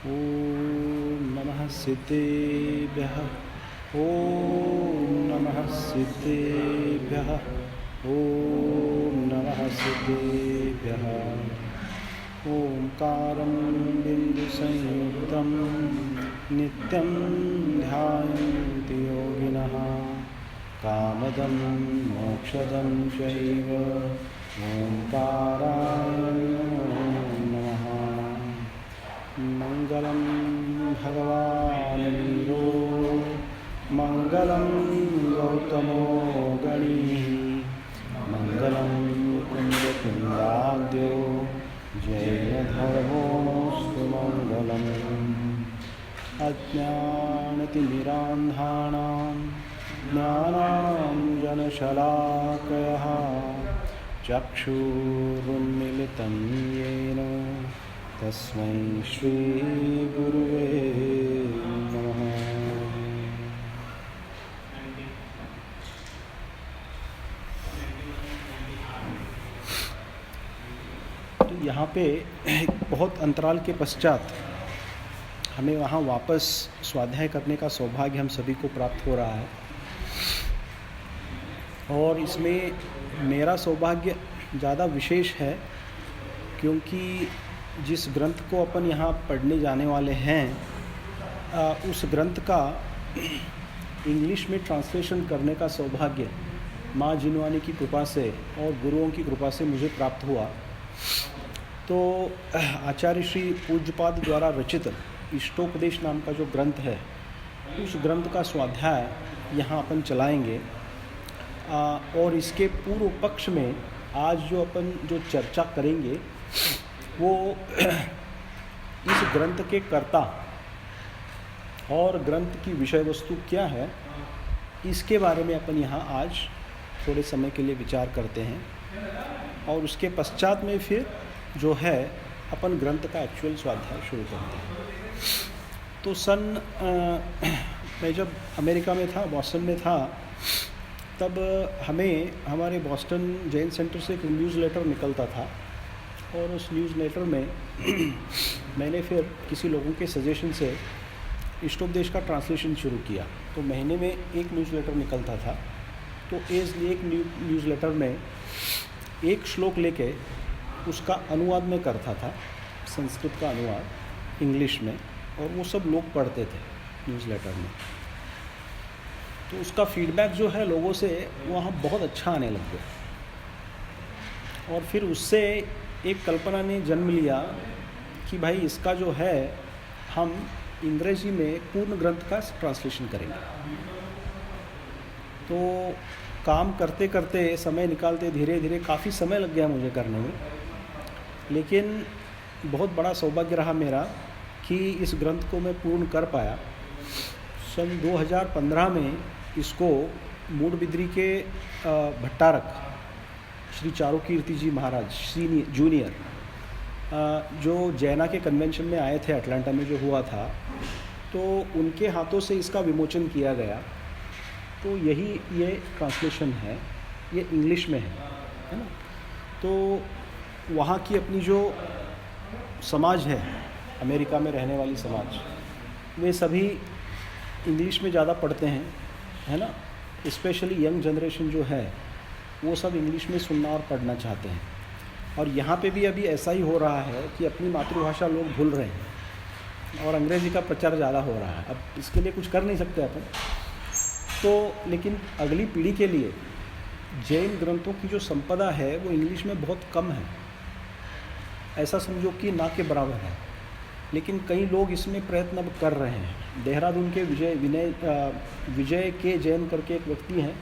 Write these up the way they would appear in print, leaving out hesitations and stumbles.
ॐ नमः सिद्धेभ्यः। ॐ नमः सिद्धेभ्यः। ॐ नमः सिद्धेभ्यः। ओंकारं बिन्दुसंयुक्तं नित्यं ध्यायन्ति योगिनः। कामदं मोक्षदं चैव ओंकाराय नमः। मंगलं भगवान् वीरो मंगलं गौतमो गणिः मंगलं कुन्दकुन्दाद्यो जैनधर्मोऽस्तु मङ्गलम्। अज्ञानतिमिरान्धानां ज्ञानाञ्जनशलाकयः चक्षुरुन्मिलितं येन तस्मै श्रीगुरुवे नमः। यहाँ पे बहुत अंतराल के पश्चात हमें वहाँ वापस स्वाध्याय करने का सौभाग्य हम सभी को प्राप्त हो रहा है। और इसमें मेरा सौभाग्य ज़्यादा विशेष है क्योंकि जिस ग्रंथ को अपन यहाँ पढ़ने जाने वाले हैं उस ग्रंथ का इंग्लिश में ट्रांसलेशन करने का सौभाग्य माँ जिनवानी की कृपा से और गुरुओं की कृपा से मुझे प्राप्त हुआ। तो आचार्य श्री पूज्यपाद द्वारा रचित इष्टोपदेश नाम का जो ग्रंथ है उस ग्रंथ का स्वाध्याय यहाँ अपन चलाएंगे। और इसके पूर्व पक्ष में आज जो अपन जो चर्चा करेंगे वो इस ग्रंथ के कर्ता और ग्रंथ की विषय वस्तु क्या है इसके बारे में अपन यहाँ आज थोड़े समय के लिए विचार करते हैं। और उसके पश्चात में फिर जो है अपन ग्रंथ का एक्चुअल स्वाध्याय शुरू करते हैं। तो मैं जब अमेरिका में था, बॉस्टन में था, तब हमें हमारे बॉस्टन जैन सेंटर से एक न्यूज़लेटर निकलता था। और उस न्यूज़लेटर में मैंने फिर किसी लोगों के सजेशन से इष्टोपदेश का ट्रांसलेशन शुरू किया। तो महीने में एक न्यूज़लेटर निकलता था। तो एक न्यूज़लेटर में एक श्लोक लेके उसका अनुवाद में करता था, संस्कृत का अनुवाद इंग्लिश में, और वो सब लोग पढ़ते थे न्यूज़लेटर में। तो उसका फीडबैक जो है लोगों से वहाँ बहुत अच्छा आने लग गया। और फिर उससे एक कल्पना ने जन्म लिया कि भाई इसका जो है हम अंग्रेजी में पूर्ण ग्रंथ का ट्रांसलेशन करेंगे। तो काम करते करते, समय निकालते, धीरे धीरे काफ़ी समय लग गया मुझे करने में। लेकिन बहुत बड़ा सौभाग्य रहा मेरा कि इस ग्रंथ को मैं पूर्ण कर पाया। सन 2015 में इसको मूडबिद्री के भट्टारक श्री चारुकीर्ति जी महाराज जूनियर जो जैना के कन्वेंशन में आए थे, अटलांटा में जो हुआ था, तो उनके हाथों से इसका विमोचन किया गया। तो यही ये ट्रांसलेशन है, ये इंग्लिश में है ना। तो वहाँ की अपनी जो समाज है, अमेरिका में रहने वाली समाज, वे सभी इंग्लिश में ज़्यादा पढ़ते हैं, है ना। स्पेशली यंग जनरेशन जो है वो सब इंग्लिश में सुनना और पढ़ना चाहते हैं। और यहाँ पे भी अभी ऐसा ही हो रहा है कि अपनी मातृभाषा लोग भूल रहे हैं और अंग्रेज़ी का प्रचार ज़्यादा हो रहा है। अब इसके लिए कुछ कर नहीं सकते अपन तो, लेकिन अगली पीढ़ी के लिए जैन ग्रंथों की जो संपदा है वो इंग्लिश में बहुत कम है, ऐसा समझो कि ना के बराबर है। लेकिन कई लोग इसमें प्रयत्न अब कर रहे हैं। देहरादून के विजय के जैन करके एक व्यक्ति हैं,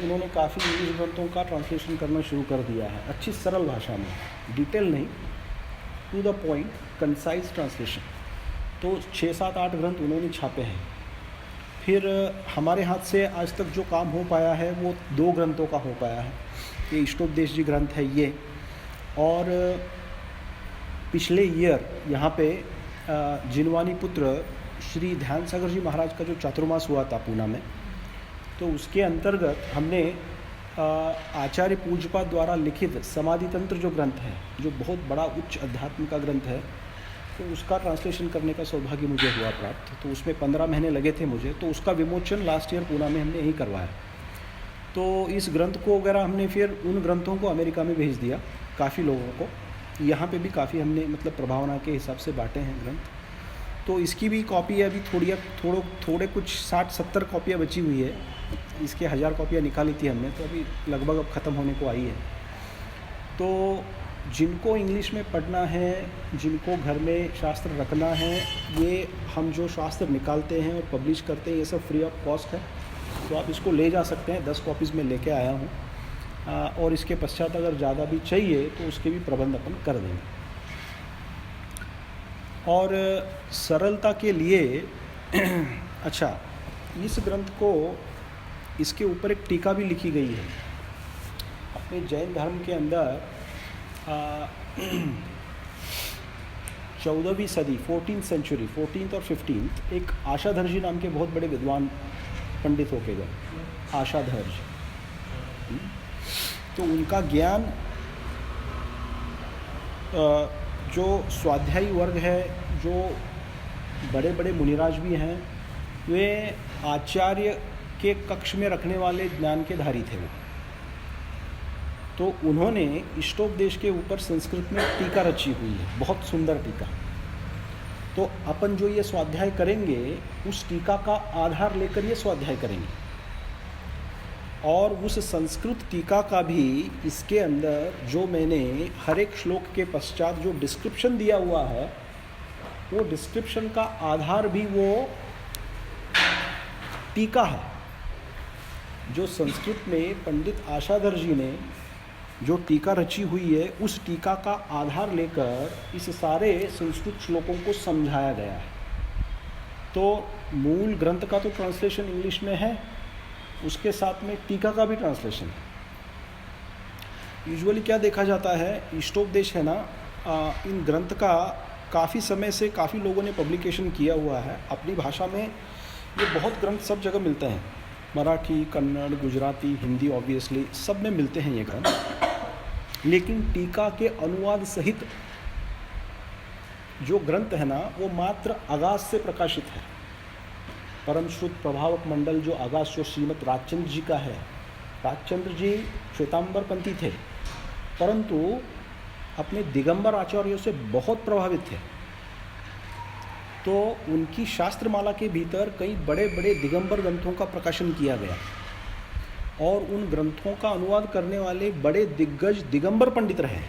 उन्होंने काफ़ी इंग्लिश ग्रंथों का ट्रांसलेशन करना शुरू कर दिया है, अच्छी सरल भाषा में, डिटेल नहीं, to the point, concise translation. तो 6-7-8 ग्रंथ उन्होंने छापे हैं। फिर हमारे हाथ से आज तक जो काम हो पाया है वो 2 ग्रंथों का हो पाया है। ये इष्टोपदेश जी ग्रंथ है ये। और पिछले ईयर यहाँ पे जिनवानी पुत्र श्री ध्यान सागर जी महाराज का जो चातुर्मास हुआ था पूना में, तो उसके अंतर्गत हमने आचार्य पूज्यपाद द्वारा लिखित समाधि तंत्र जो ग्रंथ है, जो बहुत बड़ा उच्च अध्यात्म का ग्रंथ है, तो उसका ट्रांसलेशन करने का सौभाग्य मुझे हुआ प्राप्त। तो उसमें 15 महीने लगे थे मुझे, तो उसका विमोचन लास्ट ईयर पूना में हमने यही करवाया। तो इस ग्रंथ को वगैरह हमने फिर उन ग्रंथों को अमेरिका में भेज दिया काफ़ी लोगों को। यहाँ पे भी काफ़ी हमने मतलब प्रभावना के हिसाब से बांटे हैं ग्रंथ। तो इसकी भी कॉपी अभी थोड़े कुछ 60-70 कॉपियाँ बची हुई है। इसके 1000 कॉपियाँ निकाली थी हमने, तो अभी लगभग अब ख़त्म होने को आई है। तो जिनको इंग्लिश में पढ़ना है, जिनको घर में शास्त्र रखना है, ये हम जो शास्त्र निकालते हैं और पब्लिश करते हैं ये सब फ्री ऑफ कॉस्ट है। तो आप इसको ले जा सकते हैं। 10 कॉपीज़ में लेके आया हूँ, और इसके पश्चात अगर ज़्यादा भी चाहिए तो उसके भी प्रबंध अपन कर देंगे। और सरलता के लिए अच्छा, इस ग्रंथ को, इसके ऊपर एक टीका भी लिखी गई है। अपने जैन धर्म के अंदर 14वीं सदी 14th सेंचुरी 14th और 15th एक आशाधर्जी नाम के बहुत बड़े विद्वान पंडित होके गए, आशाधर्ज। तो उनका ज्ञान, जो स्वाध्यायी वर्ग है, जो बड़े बड़े मुनिराज भी हैं, वे आचार्य के कक्ष में रखने वाले ज्ञान के धारी थे वो। तो उन्होंने इष्टोपदेश के ऊपर संस्कृत में टीका रची हुई है, बहुत सुंदर टीका। तो अपन जो ये स्वाध्याय करेंगे उस टीका का आधार लेकर ये स्वाध्याय करेंगे, और उस संस्कृत टीका का भी इसके अंदर जो मैंने हर एक श्लोक के पश्चात जो डिस्क्रिप्शन दिया हुआ है, वो डिस्क्रिप्शन का आधार भी वो टीका है। जो संस्कृत में पंडित आशाधर जी ने जो टीका रची हुई है, उस टीका का आधार लेकर इस सारे संस्कृत श्लोकों को समझाया गया है। तो मूल ग्रंथ का तो ट्रांसलेशन इंग्लिश में है, उसके साथ में टीका का भी ट्रांसलेशन है। यूजुअली क्या देखा जाता है, इष्टोपदेश है ना, इन ग्रंथ का काफ़ी समय से काफ़ी लोगों ने पब्लिकेशन किया हुआ है अपनी भाषा में। ये बहुत ग्रंथ सब जगह मिलते हैं, मराठी, कन्नड़, गुजराती, हिंदी, ऑब्वियसली सब में मिलते हैं ये ग्रंथ। लेकिन टीका के अनुवाद सहित जो ग्रंथ है ना, वो मात्र अगाध से प्रकाशित है। परम श्रुत प्रभावक मंडल जो अगाध, जो श्रीमद राजचंद्र जी का है। राजचंद्र जी श्वेतांबर पंथी थे, परंतु अपने दिगंबर आचार्यों से बहुत प्रभावित थे। तो उनकी शास्त्रमाला के भीतर कई बड़े बड़े दिगंबर ग्रंथों का प्रकाशन किया गया, और उन ग्रंथों का अनुवाद करने वाले बड़े दिग्गज दिगंबर पंडित रहे।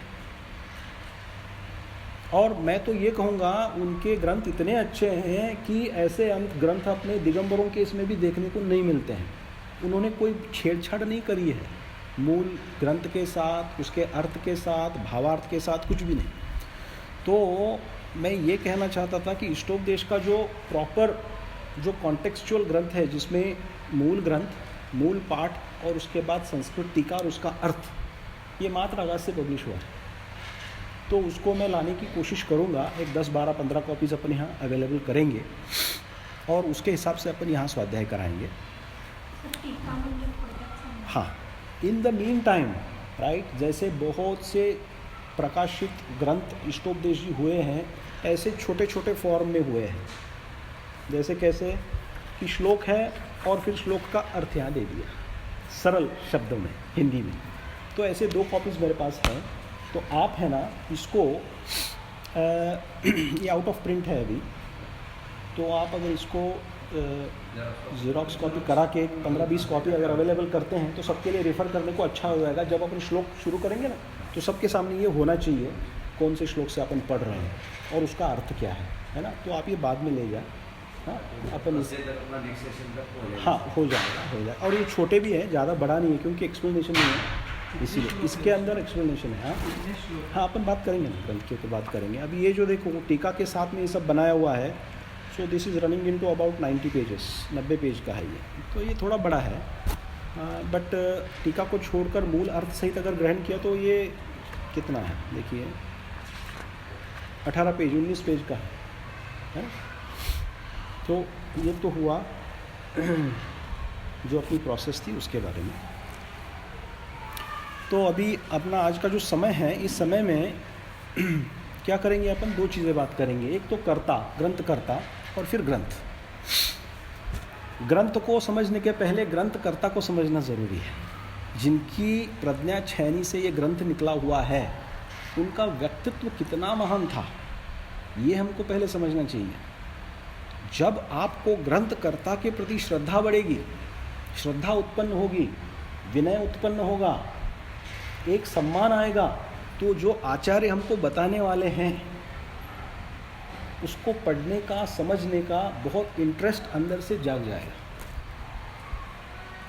और मैं तो ये कहूँगा उनके ग्रंथ इतने अच्छे हैं कि ऐसे ग्रंथ अपने दिगंबरों के इसमें भी देखने को नहीं मिलते हैं। उन्होंने कोई छेड़छाड़ नहीं करी है मूल ग्रंथ के साथ, उसके अर्थ के साथ, भावार्थ के साथ, कुछ भी नहीं। तो मैं ये कहना चाहता था कि इष्टोपदेश का जो प्रॉपर जो कॉन्टेक्सचुअल ग्रंथ है, जिसमें मूल ग्रंथ, मूल पाठ और उसके बाद संस्कृत टीका और उसका अर्थ, ये मात्र अगाध से पब्लिश हुआ है। तो उसको मैं लाने की कोशिश करूँगा। एक 10, 12, 15 कॉपीज़ अपन यहाँ अवेलेबल करेंगे, और उसके हिसाब से अपन यहाँ स्वाध्याय कराएंगे। हाँ, in the mean time, right, जैसे बहुत से प्रकाशित ग्रंथ इष्टोपदेश जी हुए हैं, ऐसे छोटे छोटे फॉर्म में हुए हैं। जैसे कैसे कि श्लोक है और फिर श्लोक का अर्थ यहाँ दे दिया सरल शब्दों में, हिंदी में। तो ऐसे 2 कॉपीज़ मेरे पास हैं। तो आप है ना इसको, ये आउट ऑफ प्रिंट है अभी, तो आप अगर इसको ज़ेरॉक्स कॉपी करा के 15-20 कॉपी अगर अवेलेबल करते हैं तो सबके लिए रेफ़र करने को अच्छा हो जाएगा। जब अपन श्लोक शुरू करेंगे ना, तो सबके सामने ये होना चाहिए कौन से श्लोक से अपन पढ़ रहे हैं और उसका अर्थ क्या है ना। तो आप ये बाद में ले जाए। हाँ, अपन इस हाँ हो जाएगा। और ये छोटे भी हैं, ज़्यादा बड़ा नहीं है, क्योंकि एक्सप्लेनेशन नहीं है, इसीलिए इसके अंदर एक्सप्लेनेशन है। हाँ, अपन बात करेंगे ना, ग्रंथ की तो बात करेंगे। अब ये जो देखो टीका के साथ में ये सब बनाया हुआ है, so this is running into about 90 pages, 90 page का है ये। तो ये थोड़ा बड़ा है, बट टीका को छोड़कर मूल अर्थ सहित अगर ग्रहण किया तो ये कितना है, देखिए 18 पेज, 19 पेज का है। तो ये तो हुआ जो अपनी प्रोसेस थी उसके बारे में। तो अभी अपना आज का जो समय है, इस समय में क्या करेंगे अपन? दो चीज़ें बात करेंगे। एक तो कर्ता, ग्रंथकर्ता, और फिर ग्रंथ। ग्रंथ को समझने के पहले ग्रंथकर्ता को समझना ज़रूरी है। जिनकी प्रज्ञा छैनी से ये ग्रंथ निकला हुआ है, उनका व्यक्तित्व कितना महान था, ये हमको पहले समझना चाहिए। जब आपको ग्रंथकर्ता के प्रति श्रद्धा बढ़ेगी, श्रद्धा उत्पन्न होगी, विनय उत्पन्न होगा, एक सम्मान आएगा, तो जो आचार्य हमको बताने वाले हैं उसको पढ़ने का, समझने का बहुत इंटरेस्ट अंदर से जाग जाएगा,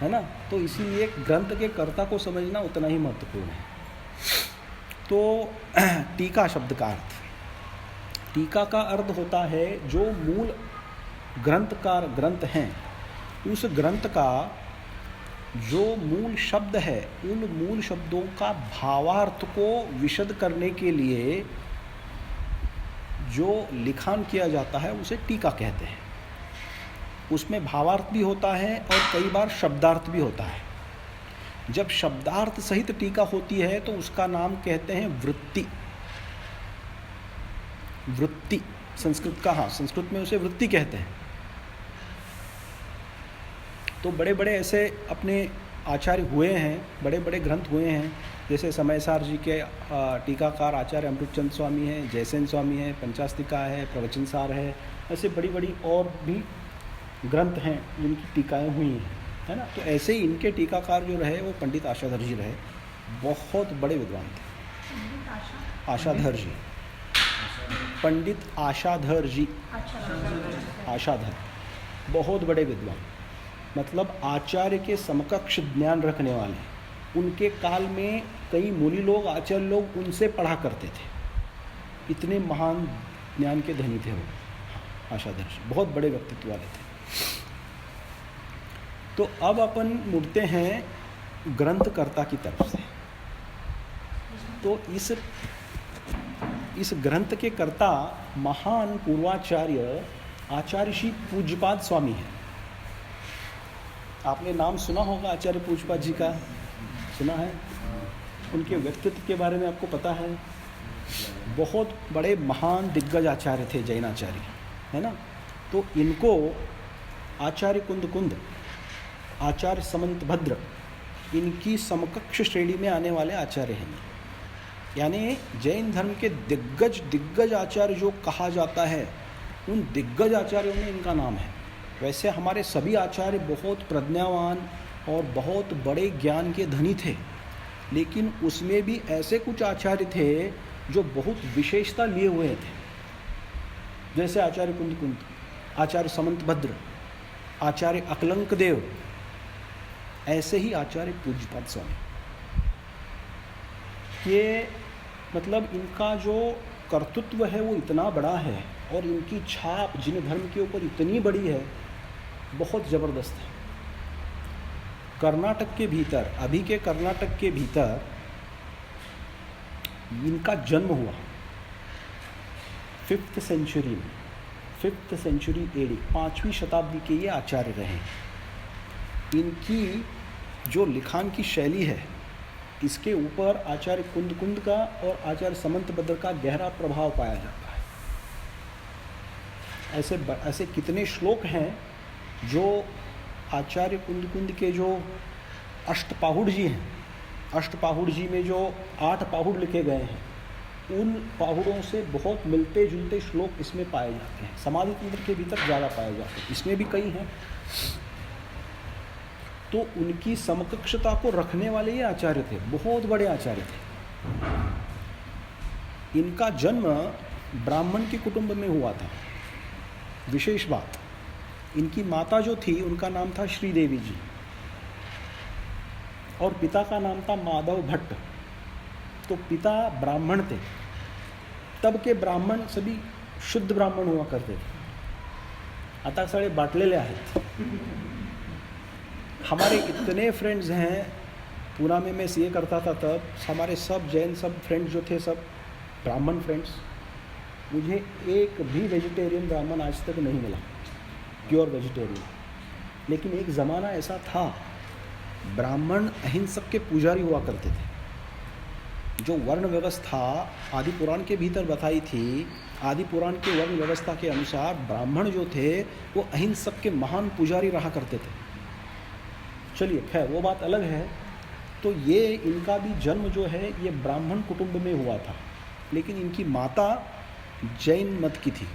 है ना। तो इसीलिए ग्रंथ के कर्ता को समझना उतना ही महत्वपूर्ण है। तो टीका शब्द का अर्थ, टीका का अर्थ होता है जो मूल ग्रंथकार ग्रंथ हैं, उस ग्रंथ का जो मूल शब्द है, उन मूल शब्दों का भावार्थ को विशद करने के लिए जो लिखान किया जाता है उसे टीका कहते हैं। उसमें भावार्थ भी होता है और कई बार शब्दार्थ भी होता है। जब शब्दार्थ सहित टीका होती है तो उसका नाम कहते हैं वृत्ति। वृत्ति संस्कृत का, हाँ, संस्कृत में उसे वृत्ति कहते हैं। तो बड़े बड़े ऐसे अपने आचार्य हुए हैं, बड़े बड़े ग्रंथ हुए हैं, जैसे समयसार जी के टीकाकार आचार्य अमृतचंद स्वामी हैं, जयसेन स्वामी हैं, पंचास्तिका है, प्रवचनसार है, ऐसे बड़ी बड़ी और भी ग्रंथ हैं जिनकी टीकाएँ हुई हैं, है ना। तो ऐसे ही इनके टीकाकार जो रहे वो पंडित आशाधर जी रहे, बहुत बड़े विद्वान थे। आशाधर जी, पंडित आशाधर जी, आशाधर, बहुत बड़े विद्वान, मतलब आचार्य के समकक्ष ज्ञान रखने वाले। उनके काल में कई मुनि लोग, आचार्य लोग उनसे पढ़ा करते थे, इतने महान ज्ञान के धनी थे वो आशाधर जी, बहुत बड़े व्यक्तित्व वाले थे। तो अब अपन मुड़ते हैं ग्रंथकर्ता की तरफ से। तो इस ग्रंथ के कर्ता महान पूर्वाचार्य आचार्य श्री पूज्यपाद स्वामी हैं। आपने नाम सुना होगा आचार्य पूज्यपाद जी का, सुना है? उनके व्यक्तित्व के बारे में आपको पता है? बहुत बड़े महान दिग्गज आचार्य थे, जैनाचार्य, है ना। तो इनको आचार्य कुंद, आचार्य समंतभद्र, इनकी समकक्ष श्रेणी में आने वाले आचार्य हैं। यानी जैन धर्म के दिग्गज आचार्य जो कहा जाता है, उन दिग्गज आचार्यों में इनका नाम है। वैसे हमारे सभी आचार्य बहुत प्रज्ञावान और बहुत बड़े ज्ञान के धनी थे, लेकिन उसमें भी ऐसे कुछ आचार्य थे जो बहुत विशेषता लिए हुए थे, जैसे आचार्य कुंद, आचार्य समंतभद्र, आचार्य अकलंक देव, ऐसे ही आचार्य पूज्यपाद स्वामी। ये मतलब इनका जो कर्तृत्व है वो इतना बड़ा है और इनकी छाप जिन धर्म के ऊपर इतनी बड़ी है, बहुत ज़बरदस्त है। कर्नाटक के भीतर, अभी के कर्नाटक के भीतर इनका जन्म हुआ 5th सेंचुरी में, 5th सेंचुरी एडी, 5वीं शताब्दी के ये आचार्य रहे। इनकी जो लिखान की शैली है, इसके ऊपर आचार्य कुंद का और आचार्य समंतभद्र का गहरा प्रभाव पाया जाता है। ऐसे कितने श्लोक हैं जो आचार्य कुंद के जो अष्टपाहुड़ जी हैं, अष्टपाहुड़ जी में जो 8 पाहुड़ लिखे गए हैं, उन पाहुड़ों से बहुत मिलते जुलते श्लोक इसमें पाए जाते हैं। समाधि तंत्र के भीतर ज़्यादा पाए जाते हैं, इसमें भी कई हैं। तो उनकी समकक्षता को रखने वाले ये आचार्य थे, बहुत बड़े आचार्य थे। इनका जन्म ब्राह्मण के कुटुंब में हुआ था। विशेष बात, इनकी माता जो थी उनका नाम था श्रीदेवी जी और पिता का नाम था माधव भट्ट। तो पिता ब्राह्मण थे, तब के ब्राह्मण सभी शुद्ध ब्राह्मण हुआ करते थे, आता सगळे बाटलेले आहेत। हमारे इतने फ्रेंड्स हैं, पूना में मैं सीए करता था तब, हमारे सब जैन सब फ्रेंड्स जो थे सब ब्राह्मण फ्रेंड्स। मुझे एक भी वेजिटेरियन ब्राह्मण आज तक नहीं मिला, प्योर वेजिटेरियन। लेकिन एक ज़माना ऐसा था, ब्राह्मण अहिंसक के पुजारी हुआ करते थे। जो वर्ण व्यवस्था आदि पुराण के भीतर बताई थी, आदि पुराण के वर्ण व्यवस्था के अनुसार ब्राह्मण जो थे वो अहिंसक के महान पुजारी रहा करते थे। चलिए खैर वो बात अलग है। तो ये इनका भी जन्म जो है ये ब्राह्मण कुटुंब में हुआ था, लेकिन इनकी माता जैन मत की थी।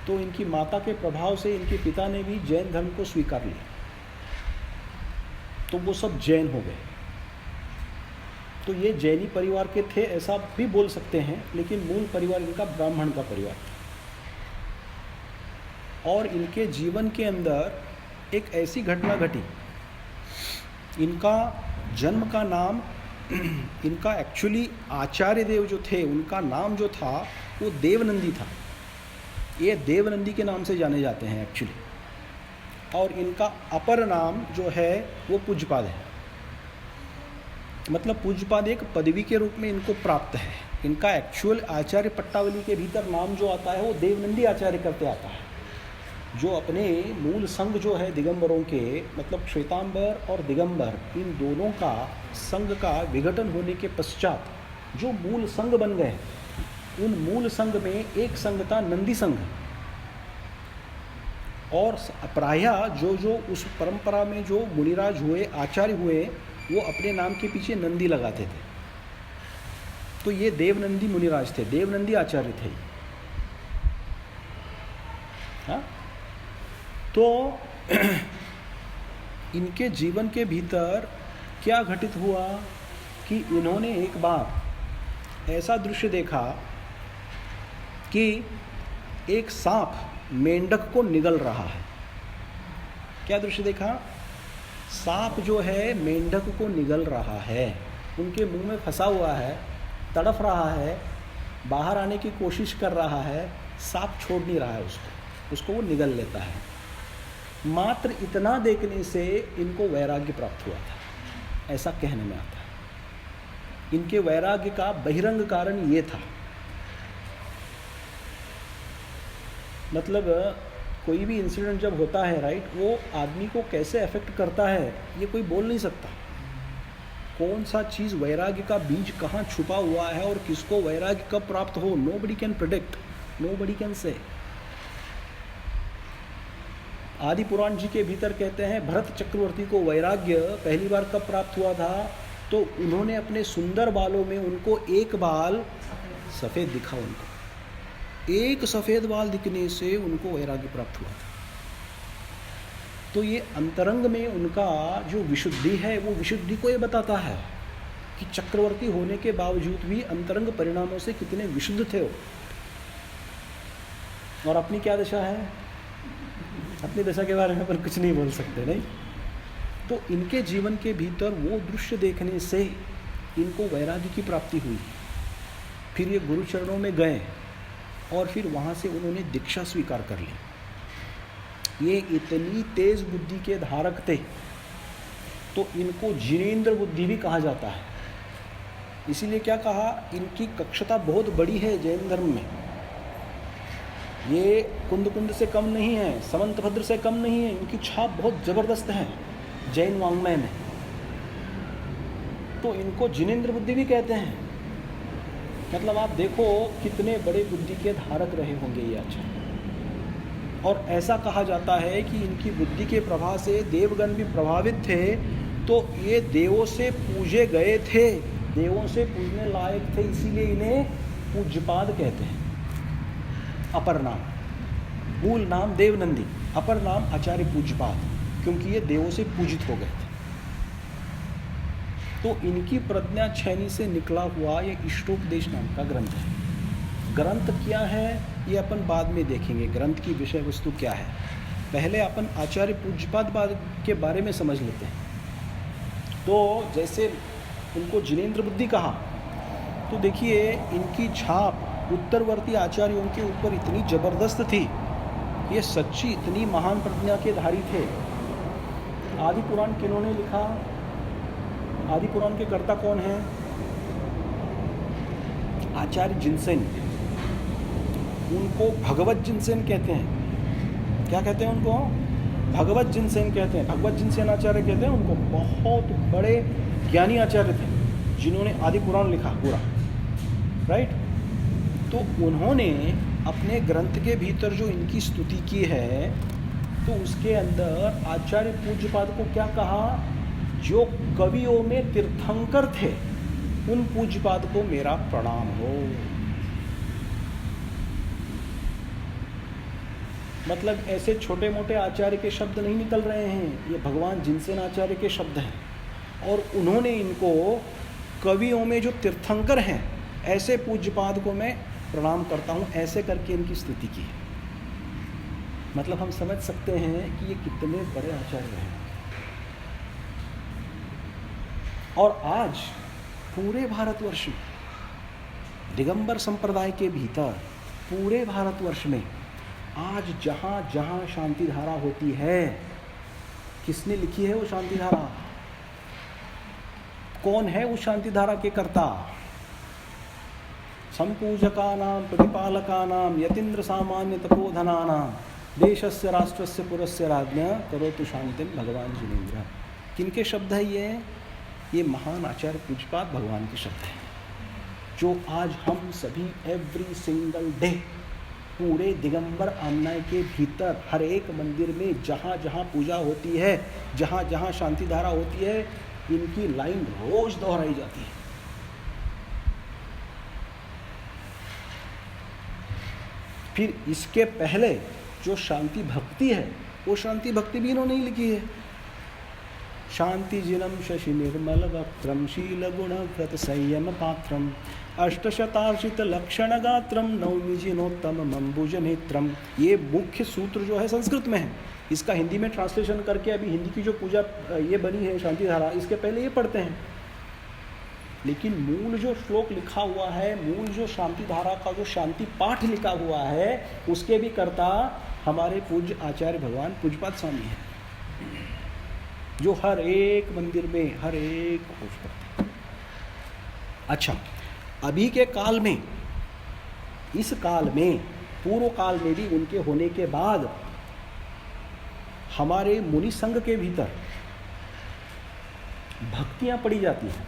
तो इनकी माता के प्रभाव से इनके पिता ने भी जैन धर्म को स्वीकार लिया, तो वो सब जैन हो गए। तो ये जैनी परिवार के थे ऐसा भी बोल सकते हैं, लेकिन मूल परिवार इनका ब्राह्मण का परिवार था। और इनके जीवन के अंदर एक ऐसी घटना घटी, इनका जन्म का नाम इनका एक्चुअली आचार्य देव जो थे उनका नाम जो था वो देवनंदी था। ये देवनंदी के नाम से जाने जाते हैं एक्चुअली। और इनका अपर नाम जो है वो पूज्यपाद है, मतलब पूज्यपाद एक पदवी के रूप में इनको प्राप्त है। इनका एक्चुअल आचार्य पट्टावली के भीतर नाम जो आता है वो देवनंदी आचार्य करते आता है, जो अपने मूल संघ जो है दिगंबरों के, मतलब श्वेतांबर और दिगंबर, इन दोनों का संघ का विघटन होने के पश्चात जो मूल संघ बन गए, उन मूल संघ में एक संघ था नंदी संघ। और प्रायः जो उस परंपरा में जो मुनिराज हुए, आचार्य हुए, वो अपने नाम के पीछे नंदी लगाते थे। तो ये देवनंदी मुनिराज थे, देवनंदी आचार्य थे। हाँ, तो इनके जीवन के भीतर क्या घटित हुआ कि इन्होंने एक बार ऐसा दृश्य देखा कि एक सांप मेंढक को निगल रहा है। क्या दृश्य देखा? सांप जो है मेंढक को निगल रहा है, उनके मुंह में फंसा हुआ है, तड़फ रहा है, बाहर आने की कोशिश कर रहा है, सांप छोड़ नहीं रहा है उसको वो निगल लेता है। मात्र इतना देखने से इनको वैराग्य प्राप्त हुआ था, ऐसा कहने में आता है। इनके वैराग्य का बहिरंग कारण ये था। मतलब कोई भी इंसिडेंट जब होता है, राइट, वो आदमी को कैसे अफेक्ट करता है ये कोई बोल नहीं सकता। कौन सा चीज़ वैराग्य का बीज कहाँ छुपा हुआ है और किसको वैराग्य कब प्राप्त हो, nobody can predict, nobody can say. आदि पुराण जी के भीतर कहते हैं भरत चक्रवर्ती को वैराग्य पहली बार कब प्राप्त हुआ था, तो उन्होंने अपने सुंदर बालों में उनको एक बाल सफ़ेद दिखा, उनको एक सफ़ेद बाल दिखने से उनको वैराग्य प्राप्त हुआ था। तो ये अंतरंग में उनका जो विशुद्धि है वो विशुद्धि को ये बताता है कि चक्रवर्ती होने के बावजूद भी अंतरंग परिणामों से कितने विशुद्ध थे वो। और अपनी क्या दशा है, अपनी दशा के बारे में अपन कुछ नहीं बोल सकते, नहीं। तो इनके जीवन के भीतर वो दृश्य देखने से इनको वैराग्य की प्राप्ति हुई। फिर ये गुरु चरणों में गए और फिर वहाँ से उन्होंने दीक्षा स्वीकार कर ली। ये इतनी तेज बुद्धि के धारक थे, तो इनको जिनेंद्र बुद्धि भी कहा जाता है। इसीलिए क्या कहा, इनकी कक्षता बहुत बड़ी है जैन धर्म में। ये कुंद से कम नहीं है, समंतभद्र से कम नहीं है, इनकी छाप बहुत ज़बरदस्त है जैन वाङ्मय में। तो इनको जिनेंद्र बुद्धि भी कहते हैं। मतलब आप देखो कितने बड़े बुद्धि के धारक रहे होंगे ये आचार्य। और ऐसा कहा जाता है कि इनकी बुद्धि के प्रभाव से देवगण भी प्रभावित थे, तो ये देवों से पूजे गए थे, देवों से पूजने लायक थे, इसीलिए इन्हें पूज्यपाद कहते हैं। अपर नाम, मूल नाम देवनंदी, अपर नाम आचार्य पूज्यपाद, क्योंकि ये देवों से पूजित हो गए थे। तो इनकी प्रज्ञा छैनी से निकला हुआ ये इष्टोपदेश नाम का ग्रंथ है। ग्रंथ क्या है ये अपन बाद में देखेंगे, ग्रंथ की विषय वस्तु क्या है। पहले अपन आचार्य पूज्यपाद के बारे में समझ लेते हैं। तो जैसे उनको जिनेंद्र बुद्धि कहा, तो देखिए इनकी छाप उत्तरवर्ती आचार्यों के ऊपर इतनी ज़बरदस्त थी, ये सच्ची इतनी महान प्रज्ञा के धारी थे। आदि पुराण किन्होंने लिखा, आदि पुराण के कर्ता कौन हैं? आचार्य जिनसेन। उनको भगवत जिनसेन कहते हैं। क्या कहते हैं उनको? भगवत जिनसेन कहते हैं। भगवत जिनसेन आचार्य कहते हैं उनको। बहुत बड़े ज्ञानी आचार्य थे, जिन्होंने आदि पुराण लिखा पूरा, राइट, तो उन्होंने अपने ग्रंथ के भीतर जो इनकी स्तुति की है, तो उसके अंदर आचार्य पूज्यपाद को क्या कहा, जो कवियों में तीर्थंकर थे उन पूज्यपाद को मेरा प्रणाम हो। मतलब ऐसे छोटे मोटे आचार्य के शब्द नहीं निकल रहे हैं, ये भगवान जिनसेन आचार्य के शब्द हैं, और उन्होंने इनको कवियों में जो तीर्थंकर हैं ऐसे पूज्यपाद को मैं प्रणाम करता हूँ, ऐसे करके इनकी स्तुति की है। मतलब हम समझ सकते हैं कि ये कितने बड़े आचार्य हैं। और आज पूरे भारतवर्ष में, दिगंबर संप्रदाय के भीतर पूरे भारतवर्ष में आज जहाँ जहाँ शांति धारा होती है, किसने लिखी है वो शांति धारा, कौन है उस शांति धारा के कर्ता, संपूजकानां प्रतिपालकानां यतीन्द्र सामान्य तपोधनानां देशस्य राष्ट्रस्य पुरस्य राज्ञा करोतु शांतिं भगवान जिनेन्द्र। किनके शब्द है ये महान आचार्य पूज्यपाद भगवान के शब्द हैं, जो आज हम सभी एवरी सिंगल डे पूरे दिगंबर आमनाय के भीतर हर एक मंदिर में जहाँ जहाँ पूजा होती है, जहाँ जहाँ शांति धारा होती है, इनकी लाइन रोज दोहराई जाती है। फिर इसके पहले जो शांति भक्ति है, वो शांति भक्ति भी इन्होंने ही लिखी है। शांति जिनम शशि निर्मल वक्त्रम शील गुण व्रत संयम पात्रम अष्टशतार्चित लक्षण गात्रम नौमि जिनोत्तम मंबुज नेत्रम। ये मुख्य सूत्र जो है संस्कृत में है, इसका हिंदी में ट्रांसलेशन करके अभी हिंदी की जो पूजा ये बनी है शांति धारा, इसके पहले ये पढ़ते हैं। लेकिन मूल जो श्लोक लिखा हुआ है, मूल जो शांति धारा का जो शांति पाठ लिखा हुआ है, उसके भी कर्ता हमारे पूज्य आचार्य भगवान पूज्यपाद स्वामी हैं, जो हर एक मंदिर में हर एक खोज करते हैं। अच्छा, अभी के काल में, इस काल में, पूर्व काल में भी उनके होने के बाद हमारे मुनि संघ के भीतर भक्तियां पढ़ी जाती हैं।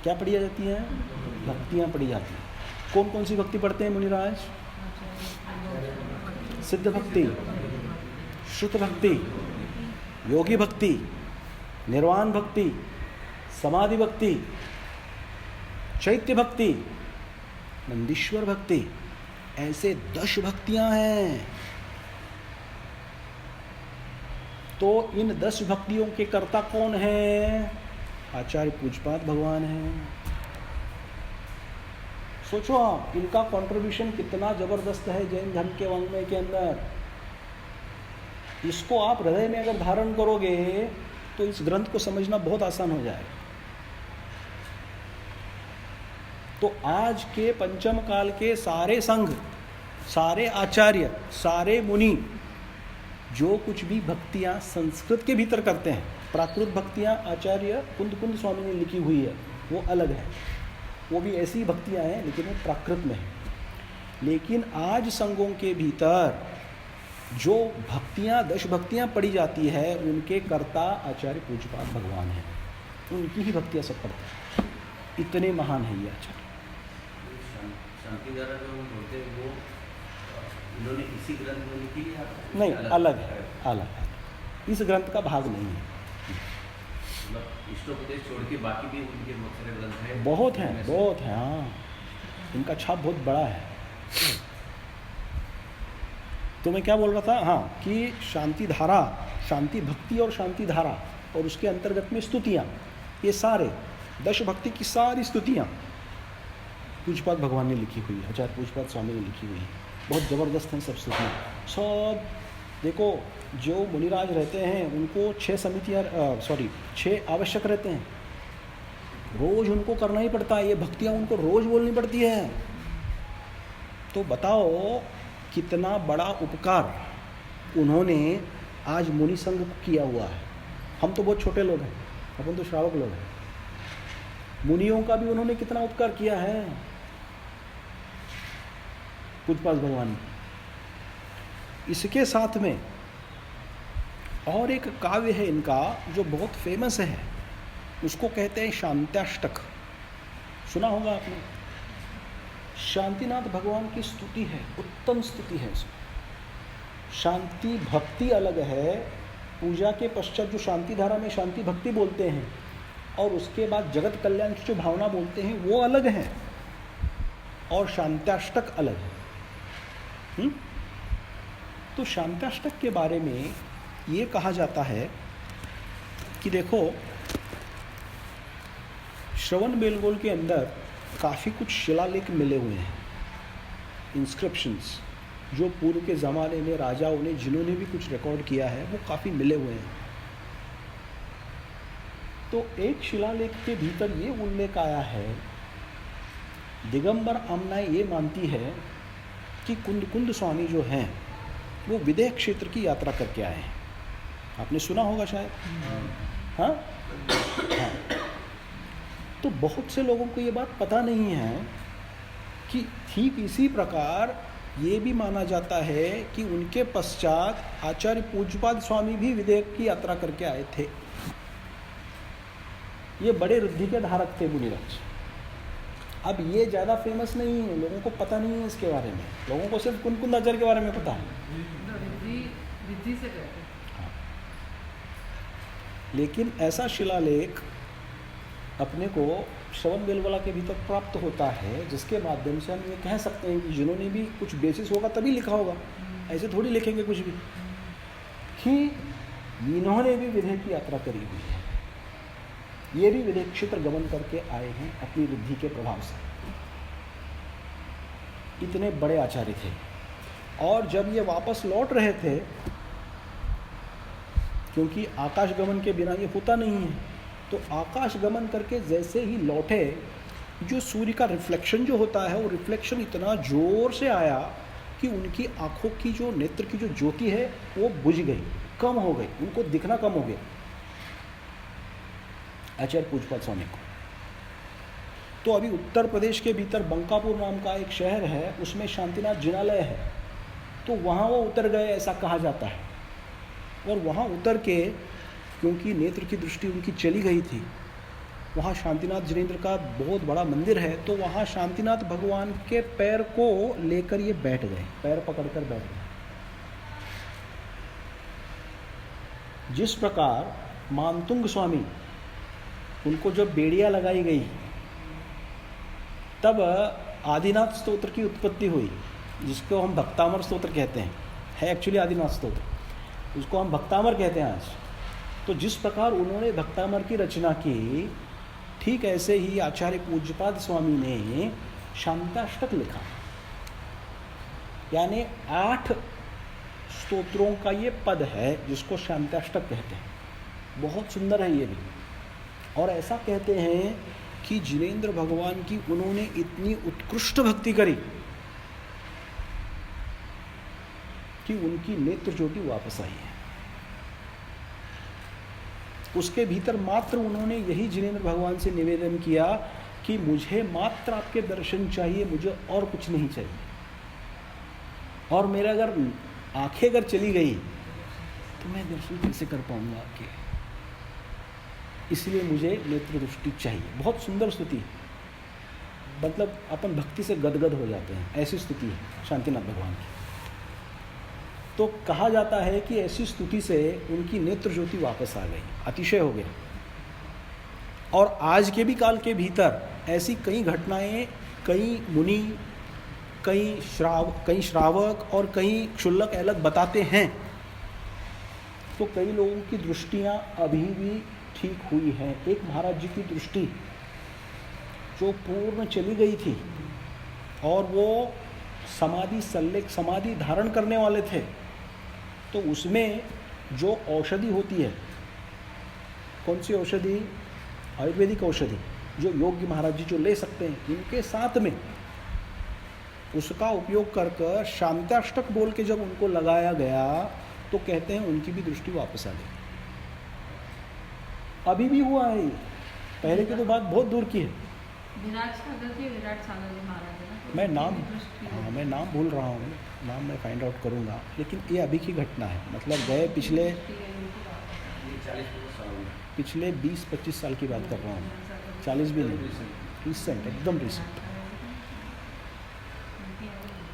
क्या पढ़ी जाती हैं? भक्तियां पढ़ी जाती हैं। कौन कौन सी भक्ति पढ़ते हैं मुनिराज? सिद्ध भक्ति, श्रुत भक्ति, योगी भक्ति, निर्वाण भक्ति, समाधि भक्ति, चैत्य भक्ति, नंदीश्वर भक्ति, ऐसे 10 भक्तियां हैं। तो इन 10 भक्तियों के कर्ता कौन है? आचार्य पूज्यपाद भगवान हैं। सोचो आप, इनका कंट्रीब्यूशन कितना जबरदस्त है जैन धर्म के वाङ्मय के अंदर। इसको आप हृदय में अगर धारण करोगे तो इस ग्रंथ को समझना बहुत आसान हो जाएगा। तो आज के पंचम काल के सारे संघ, सारे आचार्य, सारे मुनि जो कुछ भी भक्तियां संस्कृत के भीतर करते हैं, प्राकृत भक्तियां आचार्य कुंद कुंद स्वामी ने लिखी हुई है, वो अलग है, वो भी ऐसी ही भक्तियां हैं लेकिन वो प्राकृत में है। लेकिन आज संघों के भीतर जो भक्तियां, 10 भक्तियां पढ़ी जाती है, उनके कर्ता आचार्य पूज्यपाद भगवान हैं, उनकी ही भक्तियां सब पढ़ते हैं। इतने महान है ये आचार्य। शांति धारा जो बोलते हैं वो इन्होंने इसी ग्रंथ में लिखी है? नहीं, अलग है, अलग है, इस ग्रंथ का भाग नहीं है। मतलब इष्टोपदेश छोड़ के बाकी भी उनके बहुत सारे ग्रंथ हैं। बहुत हैं, बहुत हैं, हाँ, इनका छाप बहुत बड़ा है। तो मैं क्या बोल रहा था, हाँ, कि शांति धारा, शांति भक्ति और शांति धारा और उसके अंतर्गत में स्तुतियाँ, ये सारे 10 भक्ति की सारी स्तुतियाँ पूज्यपाद भगवान ने लिखी हुई है, आचार्य पूज्यपाद स्वामी ने लिखी हुई है। बहुत ज़बरदस्त हैं सब स्तुतियाँ। सब देखो, जो मुनिराज रहते हैं उनको 6 आवश्यक रहते हैं, रोज़ उनको करना ही पड़ता है, ये भक्तियाँ उनको रोज़ बोलनी पड़ती है। तो बताओ कितना बड़ा उपकार उन्होंने आज मुनि संघ को किया हुआ है। हम तो बहुत छोटे लोग हैं, अपन तो श्रावक लोग हैं, मुनियों का भी उन्होंने कितना उपकार किया है पूज्यपाद भगवान ने। इसके साथ में और एक काव्य है इनका जो बहुत फेमस है, उसको कहते हैं शांत्याष्टक। सुना होगा आपने। शांतिनाथ भगवान की स्तुति है, उत्तम स्तुति है इसमें। शांति भक्ति अलग है, पूजा के पश्चात जो शांति धारा में शांति भक्ति बोलते हैं और उसके बाद जगत कल्याण की जो भावना बोलते हैं वो अलग है, और शांत्याष्टक अलग है। तो शांत्याष्टक के बारे में ये कहा जाता है कि देखो, श्रवण बेलगोल के अंदर काफ़ी कुछ शिलालेख मिले हुए हैं, इंस्क्रिप्शंस, जो पूर्व के ज़माने में राजाओं ने जिन्होंने भी कुछ रिकॉर्ड किया है वो काफ़ी मिले हुए हैं। तो एक शिलालेख के भीतर ये उल्लेख आया है, दिगंबर आमनाएं ये मानती है कि कुंद स्वामी जो हैं वो विदेह क्षेत्र की यात्रा करके आए हैं। आपने सुना होगा शायद। हाँ हाँ। तो बहुत से लोगों को ये बात पता नहीं है कि ठीक इसी प्रकार ये भी माना जाता है कि उनके पश्चात आचार्य पूज्यपाद स्वामी भी विदेह की यात्रा करके आए थे। ये बड़े रुद्धि के धारक थे मुनिराज। अब ये ज़्यादा फेमस नहीं है, लोगों को पता नहीं है इसके बारे में, लोगों को सिर्फ कुंद आचार्य के बारे में पता है। रिद्धि से कहते हैं। हाँ। लेकिन ऐसा शिलालेख अपने को श्रवण बेलगोला के भीतर प्राप्त होता है, जिसके माध्यम से हम ये कह सकते हैं कि जिन्होंने भी कुछ बेसिस होगा तभी लिखा होगा, ऐसे थोड़ी लिखेंगे कुछ भी, कि इन्होंने भी विदेह की यात्रा करी हुई है, ये भी विदेह क्षेत्र गमन करके आए हैं अपनी रिद्धि के प्रभाव से। इतने बड़े आचार्य थे। और जब ये वापस लौट रहे थे, क्योंकि आकाश गमन के बिना ये होता नहीं है, तो आकाश गमन करके जैसे ही लौटे, जो सूर्य का रिफ्लेक्शन जो होता है वो रिफ्लेक्शन इतना जोर से आया कि उनकी आंखों की जो नेत्र की जो ज्योति है वो बुझ गई, कम हो गई, उनको दिखना कम हो गया आचार्य पूज्यपाद स्वामी को। तो अभी उत्तर प्रदेश के भीतर बंकापुर नाम का एक शहर है, उसमें शांतिनाथ जिनालय है, तो वहाँ वो उतर गए ऐसा कहा जाता है। और वहाँ उतर के, क्योंकि नेत्र की दृष्टि उनकी चली गई थी, वहाँ शांतिनाथ जिनेंद्र का बहुत बड़ा मंदिर है, तो वहाँ शांतिनाथ भगवान के पैर को लेकर ये बैठ गए, पैर पकड़कर बैठ गए। जिस प्रकार मानतुंग स्वामी, उनको जब बेड़िया लगाई गई तब आदिनाथ स्तोत्र की उत्पत्ति हुई, जिसको हम भक्तामर स्तोत्र कहते हैं, है एक्चुअली आदिनाथ स्तोत्र, उसको हम भक्तामर कहते हैं आज। तो जिस प्रकार उन्होंने भक्तामर की रचना की, ठीक ऐसे ही आचार्य पूज्यपाद स्वामी ने शांत्याष्टक लिखा, यानी 8 स्तोत्रों का ये पद है जिसको शांत्याष्टक कहते हैं। बहुत सुंदर है ये भी। और ऐसा कहते हैं कि जिनेंद्र भगवान की उन्होंने इतनी उत्कृष्ट भक्ति करी कि उनकी नेत्र ज्योति वापस आई है। उसके भीतर मात्र उन्होंने यही जिनेंद्र भगवान से निवेदन किया कि मुझे मात्र आपके दर्शन चाहिए, मुझे और कुछ नहीं चाहिए, और मेरा अगर आंखें अगर चली गई तो मैं दर्शन कैसे कर पाऊंगा आपके, इसलिए मुझे नेत्र दृष्टि चाहिए। बहुत सुंदर स्तुति है, मतलब अपन भक्ति से गदगद हो जाते हैं, ऐसी स्तुति है शांतिनाथ भगवान की। तो कहा जाता है कि ऐसी स्तुति से उनकी नेत्र ज्योति वापस आ गई, अतिशय हो गया। और आज के भी काल के भीतर ऐसी कई घटनाएं, कई मुनि, कई श्रावक और कई क्षुल्लक अलग बताते हैं। तो कई लोगों की दृष्टियां अभी भी ठीक हुई हैं। एक महाराज जी की दृष्टि जो पूर्ण चली गई थी और वो समाधि धारण करने वाले थे, तो उसमें जो औषधि होती है, कौन सी औषधि? आयुर्वेदिक औषधि, जो योग्य महाराज जी जो ले सकते हैं, इनके साथ में उसका उपयोग कर शांत्याष्टक बोल के जब उनको लगाया गया तो कहते हैं उनकी भी दृष्टि वापस आ गई। अभी भी हुआ है, पहले की तो बात बहुत दूर की है। विराट सागर जी महाराज है ना, मैं नाम भूल रहा हूँ, नाम मैं फाइंड आउट करूँगा, लेकिन ये अभी की घटना है, मतलब गए पिछले 20-25 साल की बात कर रहा हूँ, 40 भी नहीं, रिसेंट, एकदम रिसेंट।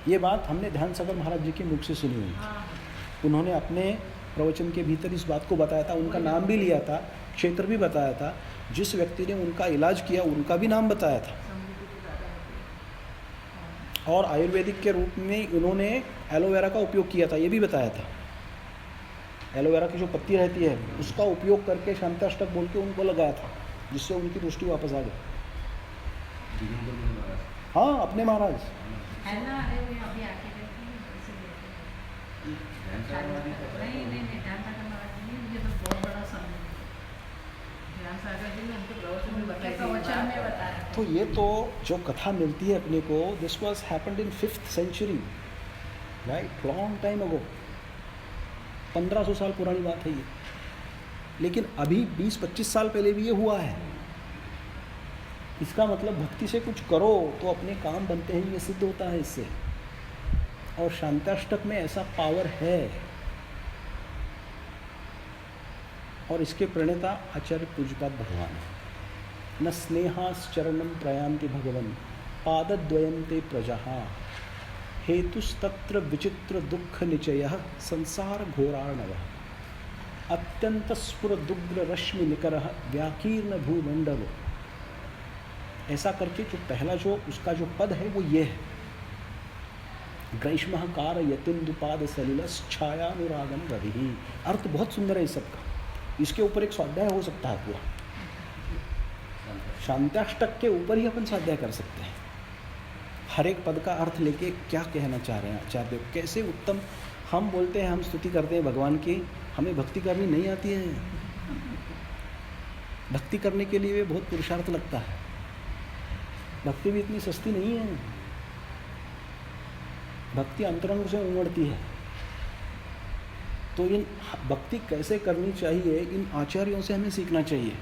ये बात हमने ध्यान सागर महाराज जी के मुख से सुनी हुई थी। उन्होंने अपने प्रवचन के भीतर इस बात को बताया था, उनका नाम भी लिया था, क्षेत्र भी बताया था, जिस व्यक्ति ने उनका इलाज किया उनका भी नाम बताया था। और आयुर्वेदिक के रूप में उन्होंने एलोवेरा का उपयोग किया था, ये भी बताया था। एलोवेरा की जो पत्ती रहती है उसका उपयोग करके शांताष्टक बोल के उनको लगाया था, जिससे उनकी दृष्टि वापस आ गई। हाँ, अपने महाराज। है ना, अरे मैं अभी आके देखती हूँ, इसे देखती हूँ। नहीं, ध्यान सागर महाराज जी ने मुझे तो बहुत बड़ा समय ध्यान सागर जी ने हमको प्रवचन में बताया। तो ये तो जो कथा मिलती है अपने को, this was happened in 5th century, right, long time ago. 1500 साल पुरानी बात है ये, लेकिन अभी 20-25 साल पहले भी ये हुआ है। इसका मतलब भक्ति से कुछ करो तो अपने काम बनते हैं, ये सिद्ध होता है इससे। और शांताष्टक में ऐसा पावर है, और इसके प्रणेता आचार्य पूज्यपाद भगवान है। न स्नेहाश्चरणं प्रयान्ति भगवन् पादद्वयं ते प्रजः हेतुस्तत्र विचित्र दुख निचयः संसार घोरार्णवः अत्यंत स्फुर दुग्र रश्मि निकरः व्याकीर्ण भूमंडल। ऐसा करके जो पहला जो उसका जो पद है वो ये है, ग्रैष्मः कारयतीन्दुपाद सलिलस् छायानुरागम रविः। अर्थ बहुत सुंदर है इस सबका, इसके ऊपर एक स्वाध्याय हो सकता है पूरा। शांताष्टक के ऊपर ही अपन स्वाध्याय कर सकते हैं, हर एक पद का अर्थ लेके क्या कहना चाह रहे हैं आचार्य देव, कैसे उत्तम। हम बोलते हैं, हम स्तुति करते हैं भगवान की, हमें भक्ति करनी नहीं आती है। भक्ति करने के लिए बहुत पुरुषार्थ लगता है, भक्ति भी इतनी सस्ती नहीं है। भक्ति अंतरंग से उमड़ती है। तो इन भक्ति कैसे करनी चाहिए, इन आचार्यों से हमें सीखना चाहिए।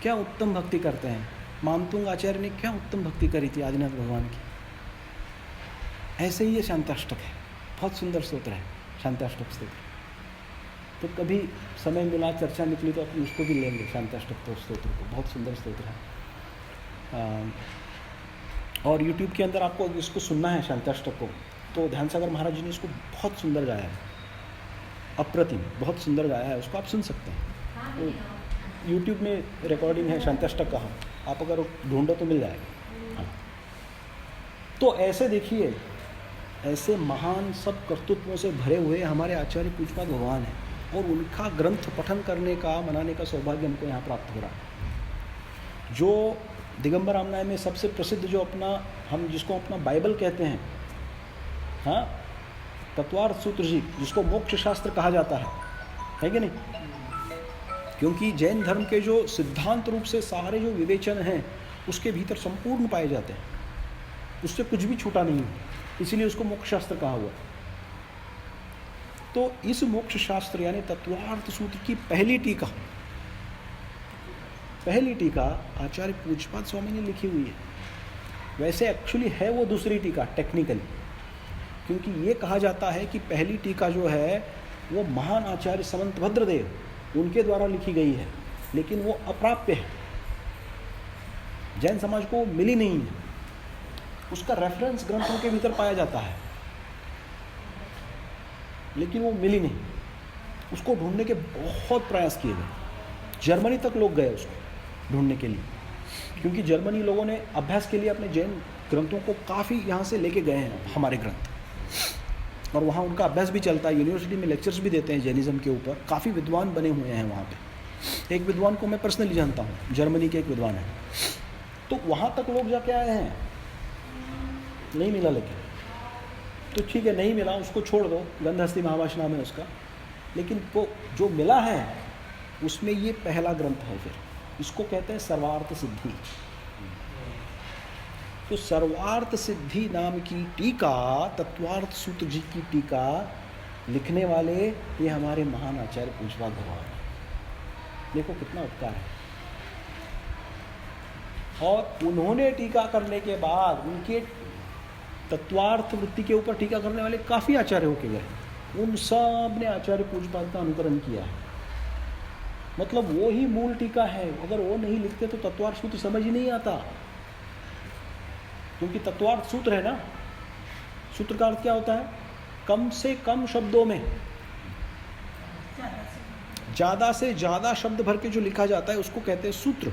क्या उत्तम भक्ति करते हैं। मामतुंग आचार्य ने क्या उत्तम भक्ति करी थी आदिनाथ भगवान की। ऐसे ही ये शांताष्टक है, बहुत सुंदर स्तोत्र है शांताष्टक स्तोत्र। तो कभी समय मिला, चर्चा निकली तो अपन उसको भी लेंगे, शांताष्टक तो स्तोत्र को, बहुत सुंदर स्तोत्र है। और YouTube के अंदर आपको इसको सुनना है शांताष्टक को, तो ध्यान सागर महाराज जी ने इसको बहुत सुंदर गाया है, अप्रतिम, बहुत सुंदर गाया है, उसको आप सुन सकते हैं। तो YouTube में रिकॉर्डिंग है शांताष्टक का, आप अगर ढूंढो तो मिल जाएगा। हाँ। तो ऐसे देखिए, ऐसे महान सब कर्तृत्वों से भरे हुए हमारे आचार्य पूज्यपाद भगवान हैं, और उनका ग्रंथ पठन करने का, मनाने का सौभाग्य हमको यहाँ प्राप्त हो रहा है। जो दिगंबर रामनाय में सबसे प्रसिद्ध जो अपना, हम जिसको अपना बाइबल कहते हैं, हाँ, तत्वार्थ सूत्र जी, जिसको मोक्ष शास्त्र कहा जाता है कि नहीं? क्योंकि जैन धर्म के जो सिद्धांत रूप से सारे जो विवेचन हैं उसके भीतर संपूर्ण पाए जाते हैं, उससे कुछ भी छूटा नहीं है, इसीलिए उसको मोक्ष शास्त्र कहा हुआ। तो इस मोक्ष शास्त्र यानी तत्वार्थ सूत्र की पहली टीका आचार्य पूज्यपाद स्वामी ने लिखी हुई है। वैसे एक्चुअली है वो दूसरी टीका टेक्निकली, क्योंकि ये कहा जाता है कि पहली टीका जो है वो महान आचार्य समंतभद्र देव उनके द्वारा लिखी गई है, लेकिन वो अप्राप्य है, जैन समाज को मिली नहीं है। उसका रेफरेंस ग्रंथों के भीतर पाया जाता है, लेकिन वो मिली नहीं। उसको ढूंढने के बहुत प्रयास किए गए, जर्मनी तक लोग गए उसको ढूंढने के लिए, क्योंकि जर्मनी लोगों ने अभ्यास के लिए अपने जैन ग्रंथों को काफ़ी यहाँ से लेके गए हैं हमारे ग्रंथ, और वहाँ उनका अभ्यास भी चलता है। यूनिवर्सिटी में लेक्चर्स भी देते हैं जैनिज़्म के ऊपर, काफ़ी विद्वान बने हुए हैं वहाँ पे। एक विद्वान को मैं पर्सनली जानता हूँ, जर्मनी के एक विद्वान है, तो वहाँ तक लोग जाके आए हैं, नहीं मिला। लेकिन तो ठीक है, नहीं मिला, उसको छोड़ दो, गंधहस्ती महाभाष्य नाम है उसका, लेकिन वो जो मिला है उसमें ये पहला ग्रंथ है। फिर इसको कहते हैं सर्वार्थ सिद्धि। तो सर्वार्थ सिद्धि नाम की टीका, तत्वार्थ सूत्र जी की टीका लिखने वाले ये हमारे महान आचार्य पूज्यपाद भगवान। देखो कितना उपकार है। और उन्होंने टीका करने के बाद उनके तत्वार्थ वृत्ति के ऊपर टीका करने वाले काफ़ी आचार्य होके गए, उन सब ने आचार्य पूज्यपाद का अनुकरण किया है। मतलब वो ही मूल टीका है, अगर वो नहीं लिखते तो तत्वार्थ सूत्र समझ ही नहीं आता। क्योंकि तत्वार्थ सूत्र है ना। सूत्र का अर्थ क्या होता है? कम से कम शब्दों में ज़्यादा से ज़्यादा शब्द भर के जो लिखा जाता है उसको कहते हैं सूत्र।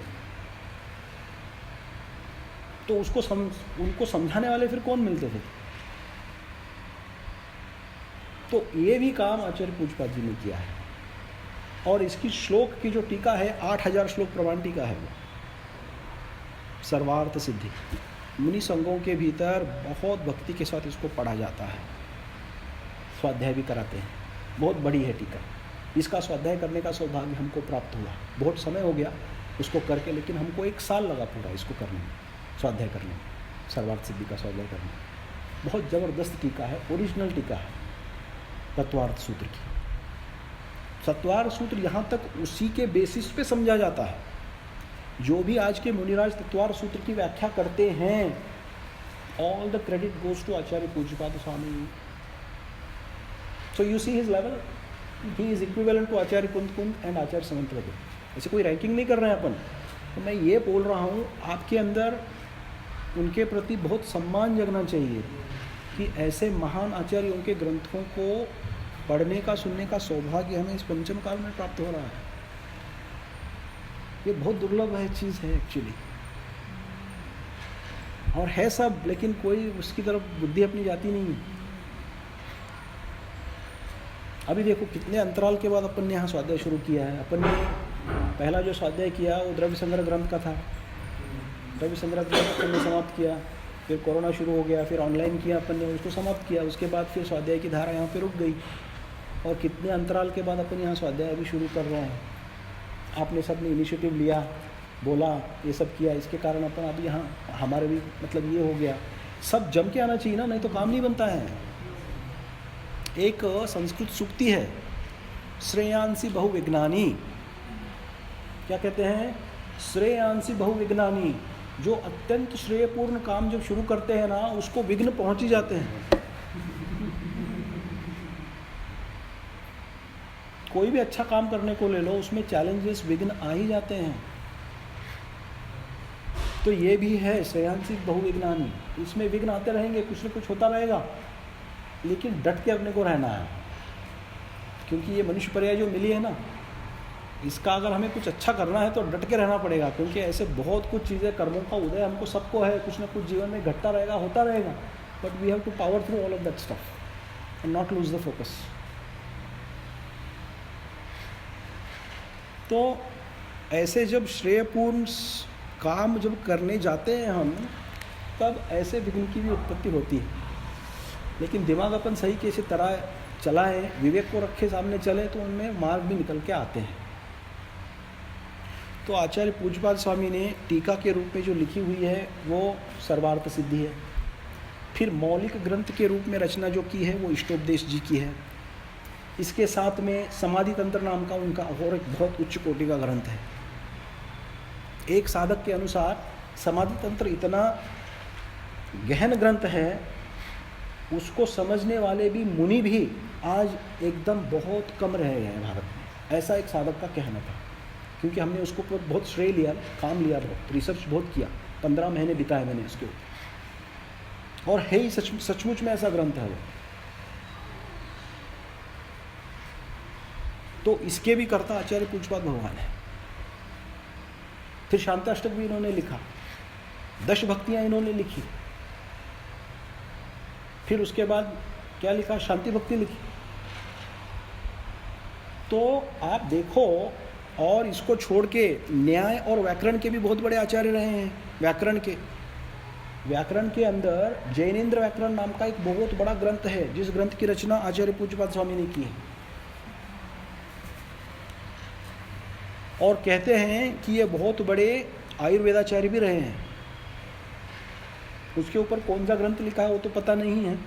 तो उनको समझाने वाले फिर कौन मिलते थे? तो ये भी काम आचार्य पूज्यपाद जी ने किया है। और इसकी श्लोक की जो टीका है 8000 श्लोक प्रमाण टीका है वो, सर्वार्थ सिद्धि। मुनि संघों के भीतर बहुत भक्ति के साथ इसको पढ़ा जाता है, स्वाध्याय भी कराते हैं। बहुत बड़ी है टीका। इसका स्वाध्याय करने का सौभाग्य हमको प्राप्त हुआ। बहुत समय हो गया उसको करके, लेकिन हमको 1 साल लगा पूरा इसको करने में, स्वाध्याय करने में, सर्वार्थ सिद्धि का स्वाध्याय करने में। बहुत ज़बरदस्त टीका है, ओरिजिनल टीका है तत्वार्थ सूत्र की। तत्वार्थ सूत्र यहाँ तक उसी के बेसिस पे समझा जाता है। जो भी आज के मुनिराज तत्वार्थ सूत्र की व्याख्या करते हैं, all the credit goes to Acharya Pujyapad Swami. So you see his level, he is equivalent to Acharya Kund and आचार्य समंत रघु। ऐसे कोई रैंकिंग नहीं कर रहे हैं अपन। तो मैं ये बोल रहा हूँ, आपके अंदर उनके प्रति बहुत सम्मान जगना चाहिए कि ऐसे महान आचार्यों के ग्रंथों को पढ़ने का, सुनने का सौभाग्य हमें इस पंचम काल में प्राप्त हो रहा है। ये बहुत दुर्लभ है चीज़ है एक्चुअली, और है सब, लेकिन कोई उसकी तरफ बुद्धि अपनी जाती नहीं है। अभी देखो कितने अंतराल के बाद अपन ने यहाँ स्वाध्याय शुरू किया है। अपन ने पहला जो स्वाध्याय किया वो द्रव्य संग्रह ग्रंथ का था। द्रव्य संग्रह ग्रंथ अपन ने समाप्त किया, फिर कोरोना शुरू हो गया, फिर ऑनलाइन किया अपन ने, उसको समाप्त किया। उसके बाद फिर स्वाध्याय की धारा यहाँ पे रुक गई, और कितने अंतराल के बाद अपन यहाँ स्वाध्याय अभी शुरू कर रहे हैं। आपने सब ने इनिशिएटिव लिया, बोला, ये सब किया, इसके कारण अपन अभी यहाँ हमारे भी मतलब ये हो गया। सब जम के आना चाहिए ना, नहीं तो काम नहीं बनता है। एक संस्कृत सूक्ति है, श्रेयांसी बहुविज्ञानी। क्या कहते हैं? श्रेयांसी बहुविज्ञानी। जो अत्यंत श्रेयपूर्ण काम जब शुरू करते हैं ना, उसको विघ्न पहुंच ही जाते हैं। कोई भी अच्छा काम करने को ले लो, उसमें चैलेंजेस, विघ्न आ ही जाते हैं। तो ये भी है श्रेयांसी बहुविज्ञानी। इसमें विघ्न आते रहेंगे, कुछ न कुछ होता रहेगा, लेकिन डट के अपने को रहना है। क्योंकि ये मनुष्य पर्याय जो मिली है ना, इसका अगर हमें कुछ अच्छा करना है तो डट के रहना पड़ेगा। क्योंकि ऐसे बहुत कुछ चीज़ें, कर्मों का उदय हमको सबको है, कुछ ना कुछ जीवन में घटता रहेगा, होता रहेगा। But we have to power through all of that stuff and not lose the focus. तो ऐसे जब श्रेयपूर्ण काम जब करने जाते हैं हम, तब ऐसे विघ्न की भी उत्पत्ति होती है। लेकिन दिमाग अपन सही कैसे तरह चलाएं, विवेक को रखे सामने चले, तो उनमें मार्ग भी निकल के आते हैं। तो आचार्य पूज्यपाद स्वामी ने टीका के रूप में जो लिखी हुई है वो सर्वार्थ सिद्धि है। फिर मौलिक ग्रंथ के रूप में रचना जो की है वो इष्टोपदेश जी की है। इसके साथ में समाधि तंत्र नाम का उनका और एक बहुत उच्च कोटि का ग्रंथ है। एक साधक के अनुसार समाधि तंत्र इतना गहन ग्रंथ है, उसको समझने वाले भी मुनि भी आज एकदम बहुत कम रह गए हैं भारत में। ऐसा एक साधक का कहना था। क्योंकि हमने उसको बहुत श्रेय लिया, काम लिया, बहुत रिसर्च बहुत किया, 15 महीने बिताए मैंने इसके ऊपर। और है ही सचमुच में ऐसा ग्रंथ है वो। तो इसके भी कर्ता आचार्य पूज्यपाद भगवान है। फिर शांताष्टक भी इन्होंने लिखा, 10 भक्तियां इन्होंने लिखी। फिर उसके बाद क्या लिखा? शांति भक्ति लिखी। तो आप देखो, और इसको छोड़ के न्याय और व्याकरण के भी बहुत बड़े आचार्य रहे हैं। व्याकरण के अंदर जैनेन्द्र व्याकरण नाम का एक बहुत बड़ा ग्रंथ है, जिस ग्रंथ की रचना आचार्य पूज्यपाद स्वामी ने की है। और कहते हैं कि ये बहुत बड़े आयुर्वेदाचार्य भी रहे हैं। उसके ऊपर कौन सा ग्रंथ लिखा है वो तो पता नहीं है,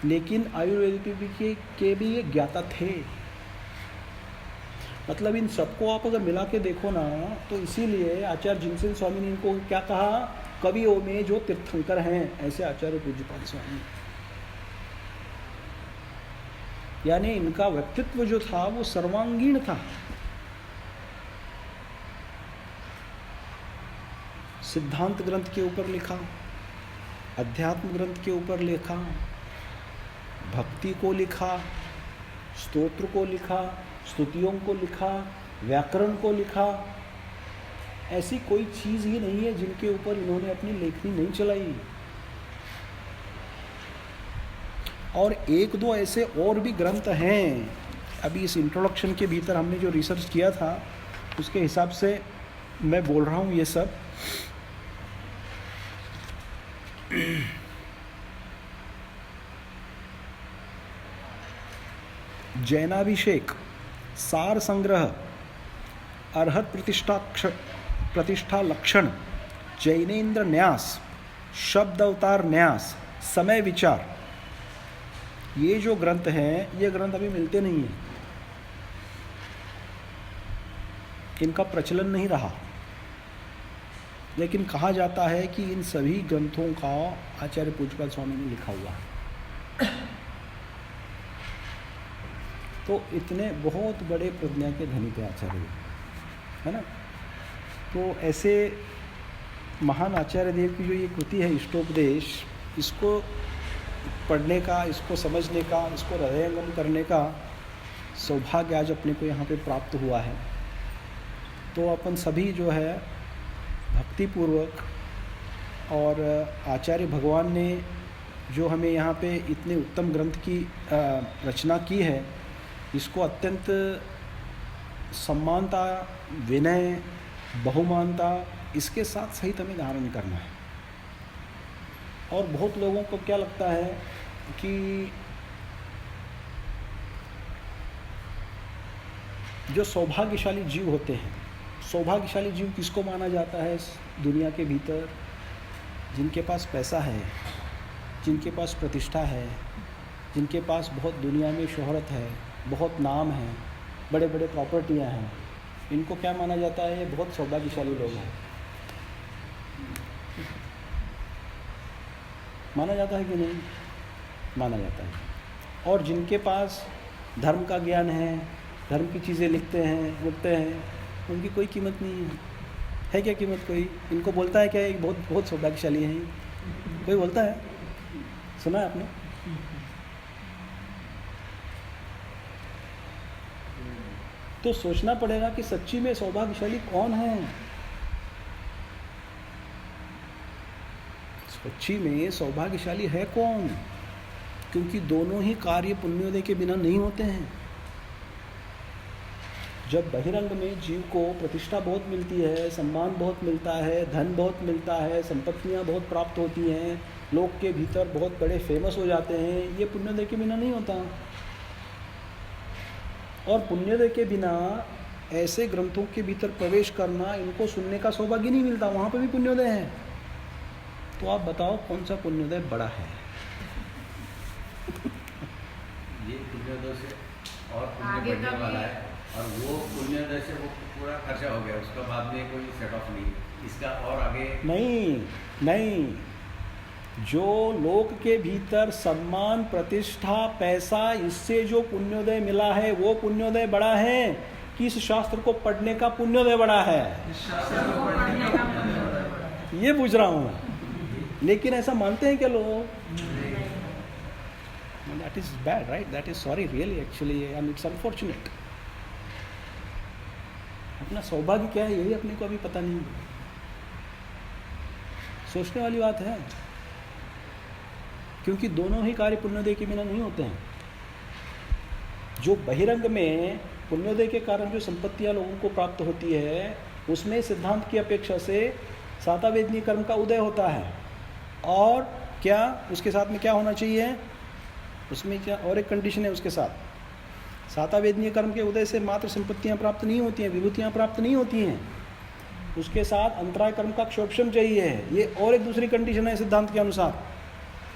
लेकिन आयुर्वेद के भी ये ज्ञाता थे। मतलब इन सबको आप अगर मिला के देखो ना, तो इसीलिए आचार्य जिनसेन स्वामी ने इनको क्या कहा? कवियों में जो तीर्थंकर हैं, ऐसे आचार्य पूज्यपाद स्वामी। यानी इनका व्यक्तित्व जो था वो सर्वांगीण था। सिद्धांत ग्रंथ के ऊपर लिखा, अध्यात्म ग्रंथ के ऊपर लिखा, भक्ति को लिखा, स्तोत्र को लिखा, स्तुतियों को लिखा, व्याकरण को लिखा। ऐसी कोई चीज़ ही नहीं है जिनके ऊपर इन्होंने अपनी लेखनी नहीं चलाई। और एक दो ऐसे और भी ग्रंथ हैं। अभी इस इंट्रोडक्शन के भीतर हमने जो रिसर्च किया था उसके हिसाब से मैं बोल रहा हूँ ये सब। जैनाभिषेक, सार संग्रह, अर्हत प्रतिष्ठा लक्षण, जैनेन्द्र न्यास, शब्द अवतार न्यास, समय विचार, ये जो ग्रंथ हैं ये ग्रंथ अभी मिलते नहीं हैं, इनका प्रचलन नहीं रहा। लेकिन कहा जाता है कि इन सभी ग्रंथों का आचार्य पूज्यपाद स्वामी ने लिखा हुआ है। तो इतने बहुत बड़े प्रज्ञा के धनी थे आचार्य, है ना। तो ऐसे महान आचार्य देव की जो ये कृति है इष्टोपदेश, इसको पढ़ने का, इसको समझने का, इसको हृदयंगम करने का सौभाग्य आज अपने को यहाँ पे प्राप्त हुआ है। तो अपन सभी जो है भक्तिपूर्वक, और आचार्य भगवान ने जो हमें यहाँ पे इतने उत्तम ग्रंथ की रचना की है, इसको अत्यंत सम्मानता, विनय, बहुमानता इसके साथ सहित हमें धारण करना है। और बहुत लोगों को क्या लगता है कि जो सौभाग्यशाली जीव होते हैं, सौभाग्यशाली जीव किसको माना जाता है इस दुनिया के भीतर? जिनके पास पैसा है, जिनके पास प्रतिष्ठा है, जिनके पास बहुत दुनिया में शोहरत है, बहुत नाम है, बड़े बड़े प्रॉपर्टियां हैं, इनको क्या माना जाता है? ये बहुत सौभाग्यशाली लोग हैं। माना जाता है कि नहीं? माना जाता है। और जिनके पास धर्म का ज्ञान है, धर्म की चीज़ें लिखते हैं, उठते हैं, उनकी कोई कीमत नहीं है क्या कीमत कोई? इनको बोलता है क्या ये बहुत बहुत सौभाग्यशाली है? कोई बोलता है? सुना है आपने? तो सोचना पड़ेगा कि सच्ची में सौभाग्यशाली कौन है। सच्ची में सौभाग्यशाली है कौन? क्योंकि दोनों ही कार्य पुण्योदय के बिना नहीं होते हैं। जब बहिरंग में जीव को प्रतिष्ठा बहुत मिलती है, सम्मान बहुत मिलता है, धन बहुत मिलता है, संपत्तियां बहुत प्राप्त होती हैं, लोग के भीतर बहुत बड़े फेमस हो जाते हैं, ये पुण्योदय के बिना नहीं होता। और पुण्योदय के बिना ऐसे ग्रंथों के भीतर प्रवेश करना, इनको सुनने का सौभाग्य नहीं मिलता। वहाँ पर भी पुण्योदय है। तो आप बताओ कौन सा पुण्योदय बड़ा है? ये पुण्योदय से और पुण्य बढ़ने वाला है, और वो पुण्योदय से वो पूरा खर्चा हो गया, उसका बाद में कोई सेट ऑफ नहीं है इसका। और आगे नहीं, जो लोक के भीतर सम्मान, प्रतिष्ठा, पैसा, इससे जो पुण्योदय मिला है वो पुण्योदय बड़ा है कि इस शास्त्र को पढ़ने का पुण्योदय बड़ा है? ये पूछ रहा हूँ। लेकिन ऐसा मानते हैं क्या लोग? That is bad, right? That is sorry, really, actually, and it's unfortunate. अपना सौभाग्य क्या है यही अपने को अभी पता नहीं। सोचने वाली बात है, क्योंकि दोनों ही कार्य पुण्योदय के बिना नहीं होते हैं। जो बहिरंग में पुण्योदय के कारण जो संपत्तियां लोगों को प्राप्त होती है, उसमें सिद्धांत की अपेक्षा से सातावेदनीय कर्म का उदय होता है। और क्या उसके साथ में क्या होना चाहिए? उसमें क्या और एक कंडीशन है उसके साथ, सातावेदनीय कर्म के उदय से मात्र संपत्तियां प्राप्त नहीं होती हैं, विभूतियां प्राप्त नहीं होती हैं, उसके साथ अंतराय कर्म का क्षोभम चाहिए। ये और एक दूसरी कंडीशन है सिद्धांत के अनुसार।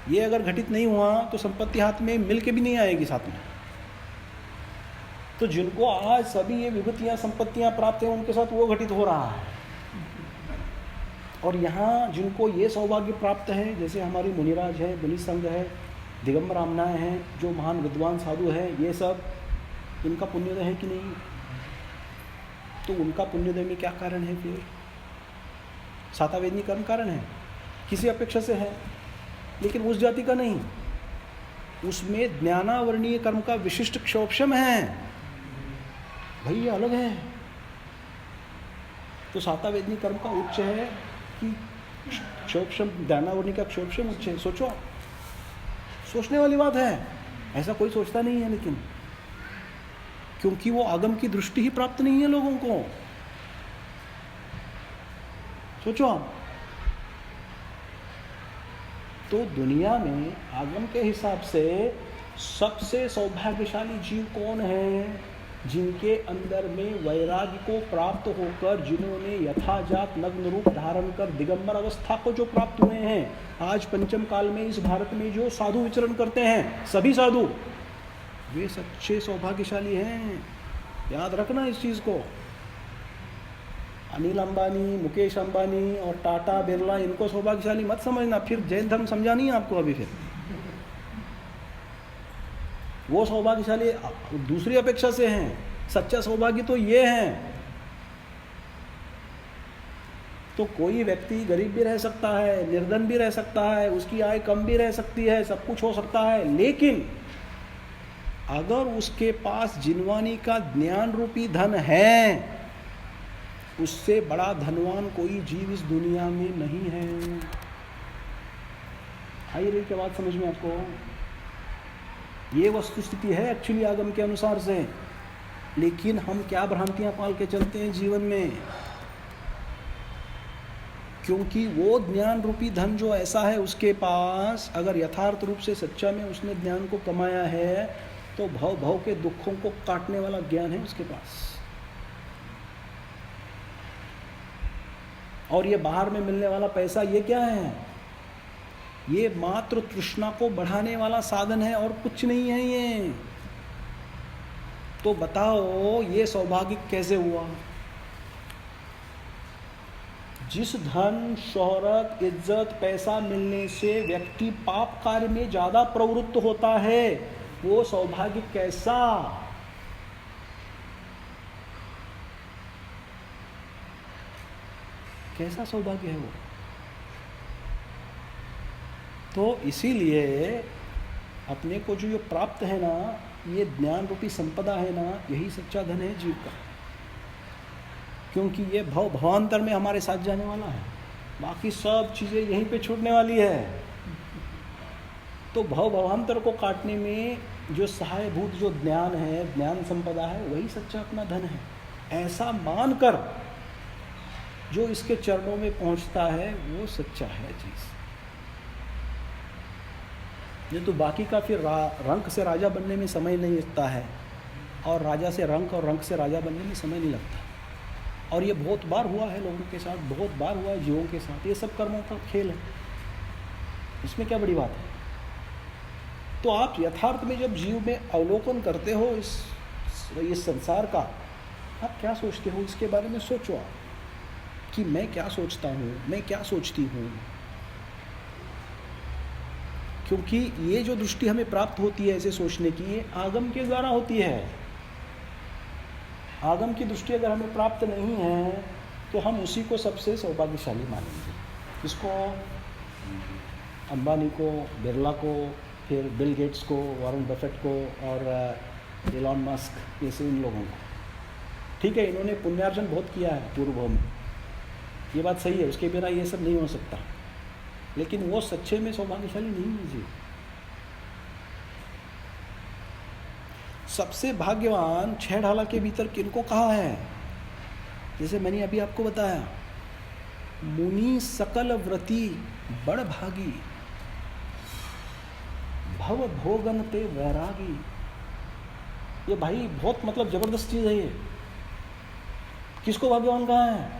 ये अगर घटित नहीं हुआ तो संपत्ति हाथ में मिल के भी नहीं आएगी साथ में। तो जिनको आज सभी ये विभूतियां, संपत्तियां प्राप्त हैं, उनके साथ वो घटित हो रहा है। और यहाँ जिनको ये सौभाग्य प्राप्त है, जैसे हमारी मुनिराज है, मुनि संघ है, दिगंबर आमनाएँ हैं, जो महान विद्वान साधु हैं, ये सब, इनका पुण्योदय है कि नहीं? तो उनका पुण्योदय में क्या कारण है? फिर सातावेदनीय कर्म कारण है, किसी अपेक्षा से है। लेकिन उस जाति का नहीं, उसमें ज्ञानावर्णीय कर्म का विशिष्ट क्षोभशम है भाई, ये अलग है। तो सातावेदनी कर्म का उच्च है कि क्षोभशम, ज्ञानावर्णीय का क्षोभशम उच्च है। सोचो, सोचने वाली बात है, ऐसा कोई सोचता नहीं है, लेकिन क्योंकि वो आगम की दृष्टि ही प्राप्त नहीं है लोगों को। सोचो आप, तो दुनिया में आगम के हिसाब से सबसे सौभाग्यशाली जीव कौन है? जिनके अंदर में वैराग्य को प्राप्त होकर, जिन्होंने यथाजात नग्न रूप धारण कर दिगंबर अवस्था को जो प्राप्त हुए हैं। आज पंचम काल में इस भारत में जो साधु विचरण करते हैं, सभी साधु, वे सच्चे सौभाग्यशाली हैं। याद रखना इस चीज को। अनिल अंबानी, मुकेश अंबानी और टाटा बिरला, इनको सौभाग्यशाली मत समझना, फिर जैन धर्म समझा नहीं आपको अभी। फिर वो सौभाग्यशाली दूसरी अपेक्षा से हैं, सच्चा सौभाग्य तो ये है। तो कोई व्यक्ति गरीब भी रह सकता है, निर्धन भी रह सकता है, उसकी आय कम भी रह सकती है, सब कुछ हो सकता है, लेकिन अगर उसके पास जिनवानी का ज्ञान रूपी धन है, उससे बड़ा धनवान कोई जीव इस दुनिया में नहीं है। आई रही क्या बात समझ में आपको? ये वस्तु स्थिति है एक्चुअली आगम के अनुसार से, लेकिन हम क्या भ्रांतियां पाल के चलते हैं जीवन में। क्योंकि वो ज्ञान रूपी धन जो ऐसा है उसके पास, अगर यथार्थ रूप से सच्चा में उसने ज्ञान को कमाया है, तो भव भव के दुखों को काटने वाला ज्ञान है उसके पास। और ये बाहर में मिलने वाला पैसा, ये क्या है? ये मात्र तृष्णा को बढ़ाने वाला साधन है और कुछ नहीं है ये। तो बताओ ये सौभाग्य कैसे हुआ? जिस धन, शोहरत, इज्जत, पैसा मिलने से व्यक्ति पाप कार्य में ज्यादा प्रवृत्त होता है, वो सौभाग्य कैसा? कैसा सौभाग्य है वो? तो इसीलिए अपने को जो ये प्राप्त है ना, ये ज्ञान रूपी संपदा है ना, यही सच्चा धन है जीव का। क्योंकि ये भवांतर में हमारे साथ जाने वाला है, बाकी सब चीज़ें यहीं पे छूटने वाली है। तो भवांतर को काटने में जो सहायभूत जो ज्ञान है, ज्ञान संपदा है, वही सच्चा अपना धन है। ऐसा मानकर जो इसके चरणों में पहुंचता है वो सच्चा है चीज़। ये तो बाकी का फिर रंक से राजा बनने में समय नहीं लगता है, और राजा से रंक और रंक से राजा बनने में समय नहीं लगता। और ये बहुत बार हुआ है लोगों के साथ, बहुत बार हुआ है जीवों के साथ। ये सब कर्मों का खेल है, इसमें क्या बड़ी बात है? तो आप यथार्थ में जब जीव में अवलोकन करते हो इस संसार का, आप क्या सोचते हो इसके बारे में सोचो आप, कि मैं क्या सोचता हूँ, मैं क्या सोचती हूँ। क्योंकि ये जो दृष्टि हमें प्राप्त होती है ऐसे सोचने की, ये आगम के द्वारा होती है। आगम की दृष्टि अगर हमें प्राप्त नहीं है तो हम उसी को सबसे सौभाग्यशाली मानेंगे। इसको अंबानी को, बिरला को, फिर बिल गेट्स को, वॉरेन बफेट को और एलॉन मस्क, जैसे इन लोगों को। ठीक है, इन्होंने पुण्यार्जन बहुत किया है पूर्व में, ये बात सही है, उसके बिना ये सब नहीं हो सकता। लेकिन वो सच्चे में सौभाग्यशाली नहीं है जी। सबसे भाग्यवान 6 ढाला के भीतर किनको कहा है? जैसे मैंने अभी आपको बताया, मुनि सकल व्रती बड़ भागी, भव भोगन ते वैरागी। ये भाई बहुत मतलब जबरदस्त चीज है ये। किसको भाग्यवान कहा है?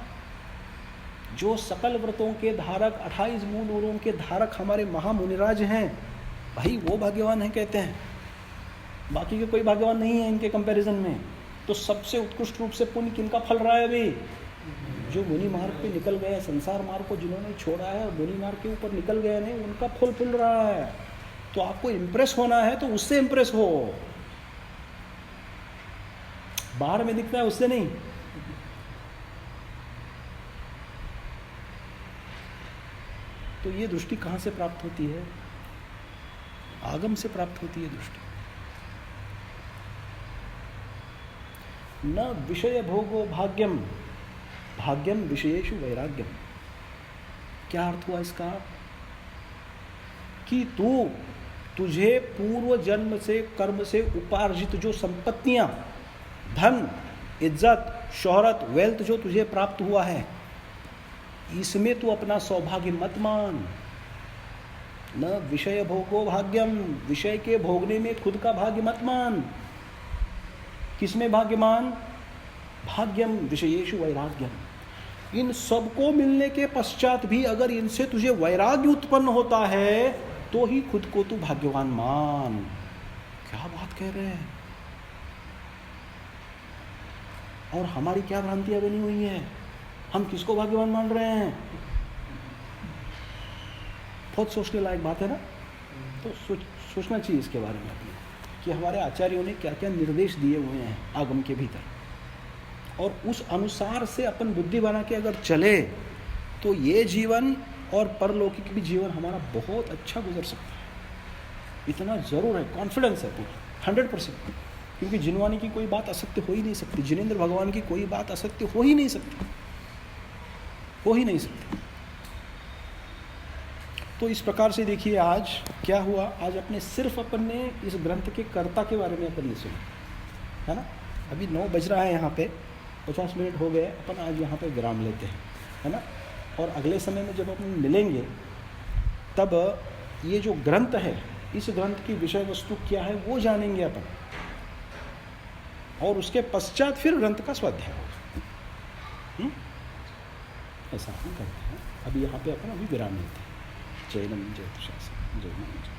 जो सकल व्रतों के धारक, 28 मूल नूरों के धारक हमारे महामुनिराज हैं, भाई वो भाग्यवान हैं कहते हैं। बाकी के कोई भाग्यवान नहीं है इनके कंपैरिजन में। तो सबसे उत्कृष्ट रूप से पुण्य किनका फल रहा है अभी? जो मुनि मार्ग पे निकल गए, संसार मार्ग को जिन्होंने छोड़ा है और मुनि मार्ग के ऊपर निकल गए हैं, उनका फल फूल रहा है। तो आपको इम्प्रेस होना है तो उससे इम्प्रेस हो, बाहर में दिखता है उससे नहीं। तो ये दृष्टि कहाँ से प्राप्त होती है? आगम से प्राप्त होती है दृष्टि। न विषय भोगो भाग्यम, भाग्यम विषयेषु वैराग्यम। क्या अर्थ हुआ इसका? कि तुझे पूर्व जन्म से कर्म से उपार्जित जो संपत्तियां, धन, इज्जत, शोहरत, वेल्थ जो तुझे प्राप्त हुआ है, इसमें तू अपना सौभाग्य मत मान। न विषय भोगो भाग्यम, विषय के भोगने में खुद का भाग्य मत मान। किसमें भाग्य मान? भाग्यम विषयेषु वैराग्यम। इन सबको मिलने के पश्चात भी अगर इनसे तुझे वैराग्य उत्पन्न होता है तो ही खुद को तू भाग्यवान मान। क्या बात कह रहे हैं? और हमारी क्या भ्रांतियां बनी हुई है? हम किसको भाग्यवान मान रहे हैं? बहुत सोचने लायक बात है ना। तो सोचना चाहिए इसके बारे में कि हमारे आचार्यों ने क्या क्या निर्देश दिए हुए हैं आगम के भीतर, और उस अनुसार से अपन बुद्धि बना के अगर चले तो ये जीवन और परलौकिक भी जीवन हमारा बहुत अच्छा गुजर सकता है। इतना ज़रूर है, कॉन्फिडेंस है पूरा 100%। क्योंकि जिनवानी की कोई बात असत्य हो ही नहीं सकती, जिनेंद्र भगवान की कोई बात असत्य हो ही नहीं सकती, हो ही नहीं सकती। तो इस प्रकार से देखिए आज क्या हुआ। आज अपने सिर्फ अपन ने इस ग्रंथ के कर्ता के बारे में अपन ने सुना, है ना। अभी 9 बज रहा है, यहाँ पे 50 मिनट हो गए। अपन आज यहाँ पे विराम लेते हैं, है ना। और अगले समय में जब अपन मिलेंगे तब ये जो ग्रंथ है, इस ग्रंथ की विषय वस्तु क्या है वो जानेंगे अपन, और उसके पश्चात फिर ग्रंथ का स्वाध्याय होगा। ऐसा हम करते हैं। अभी यहाँ पे अपन अभी विराम लेते हैं। जय नमः, जय प्रशासन, जय नमः।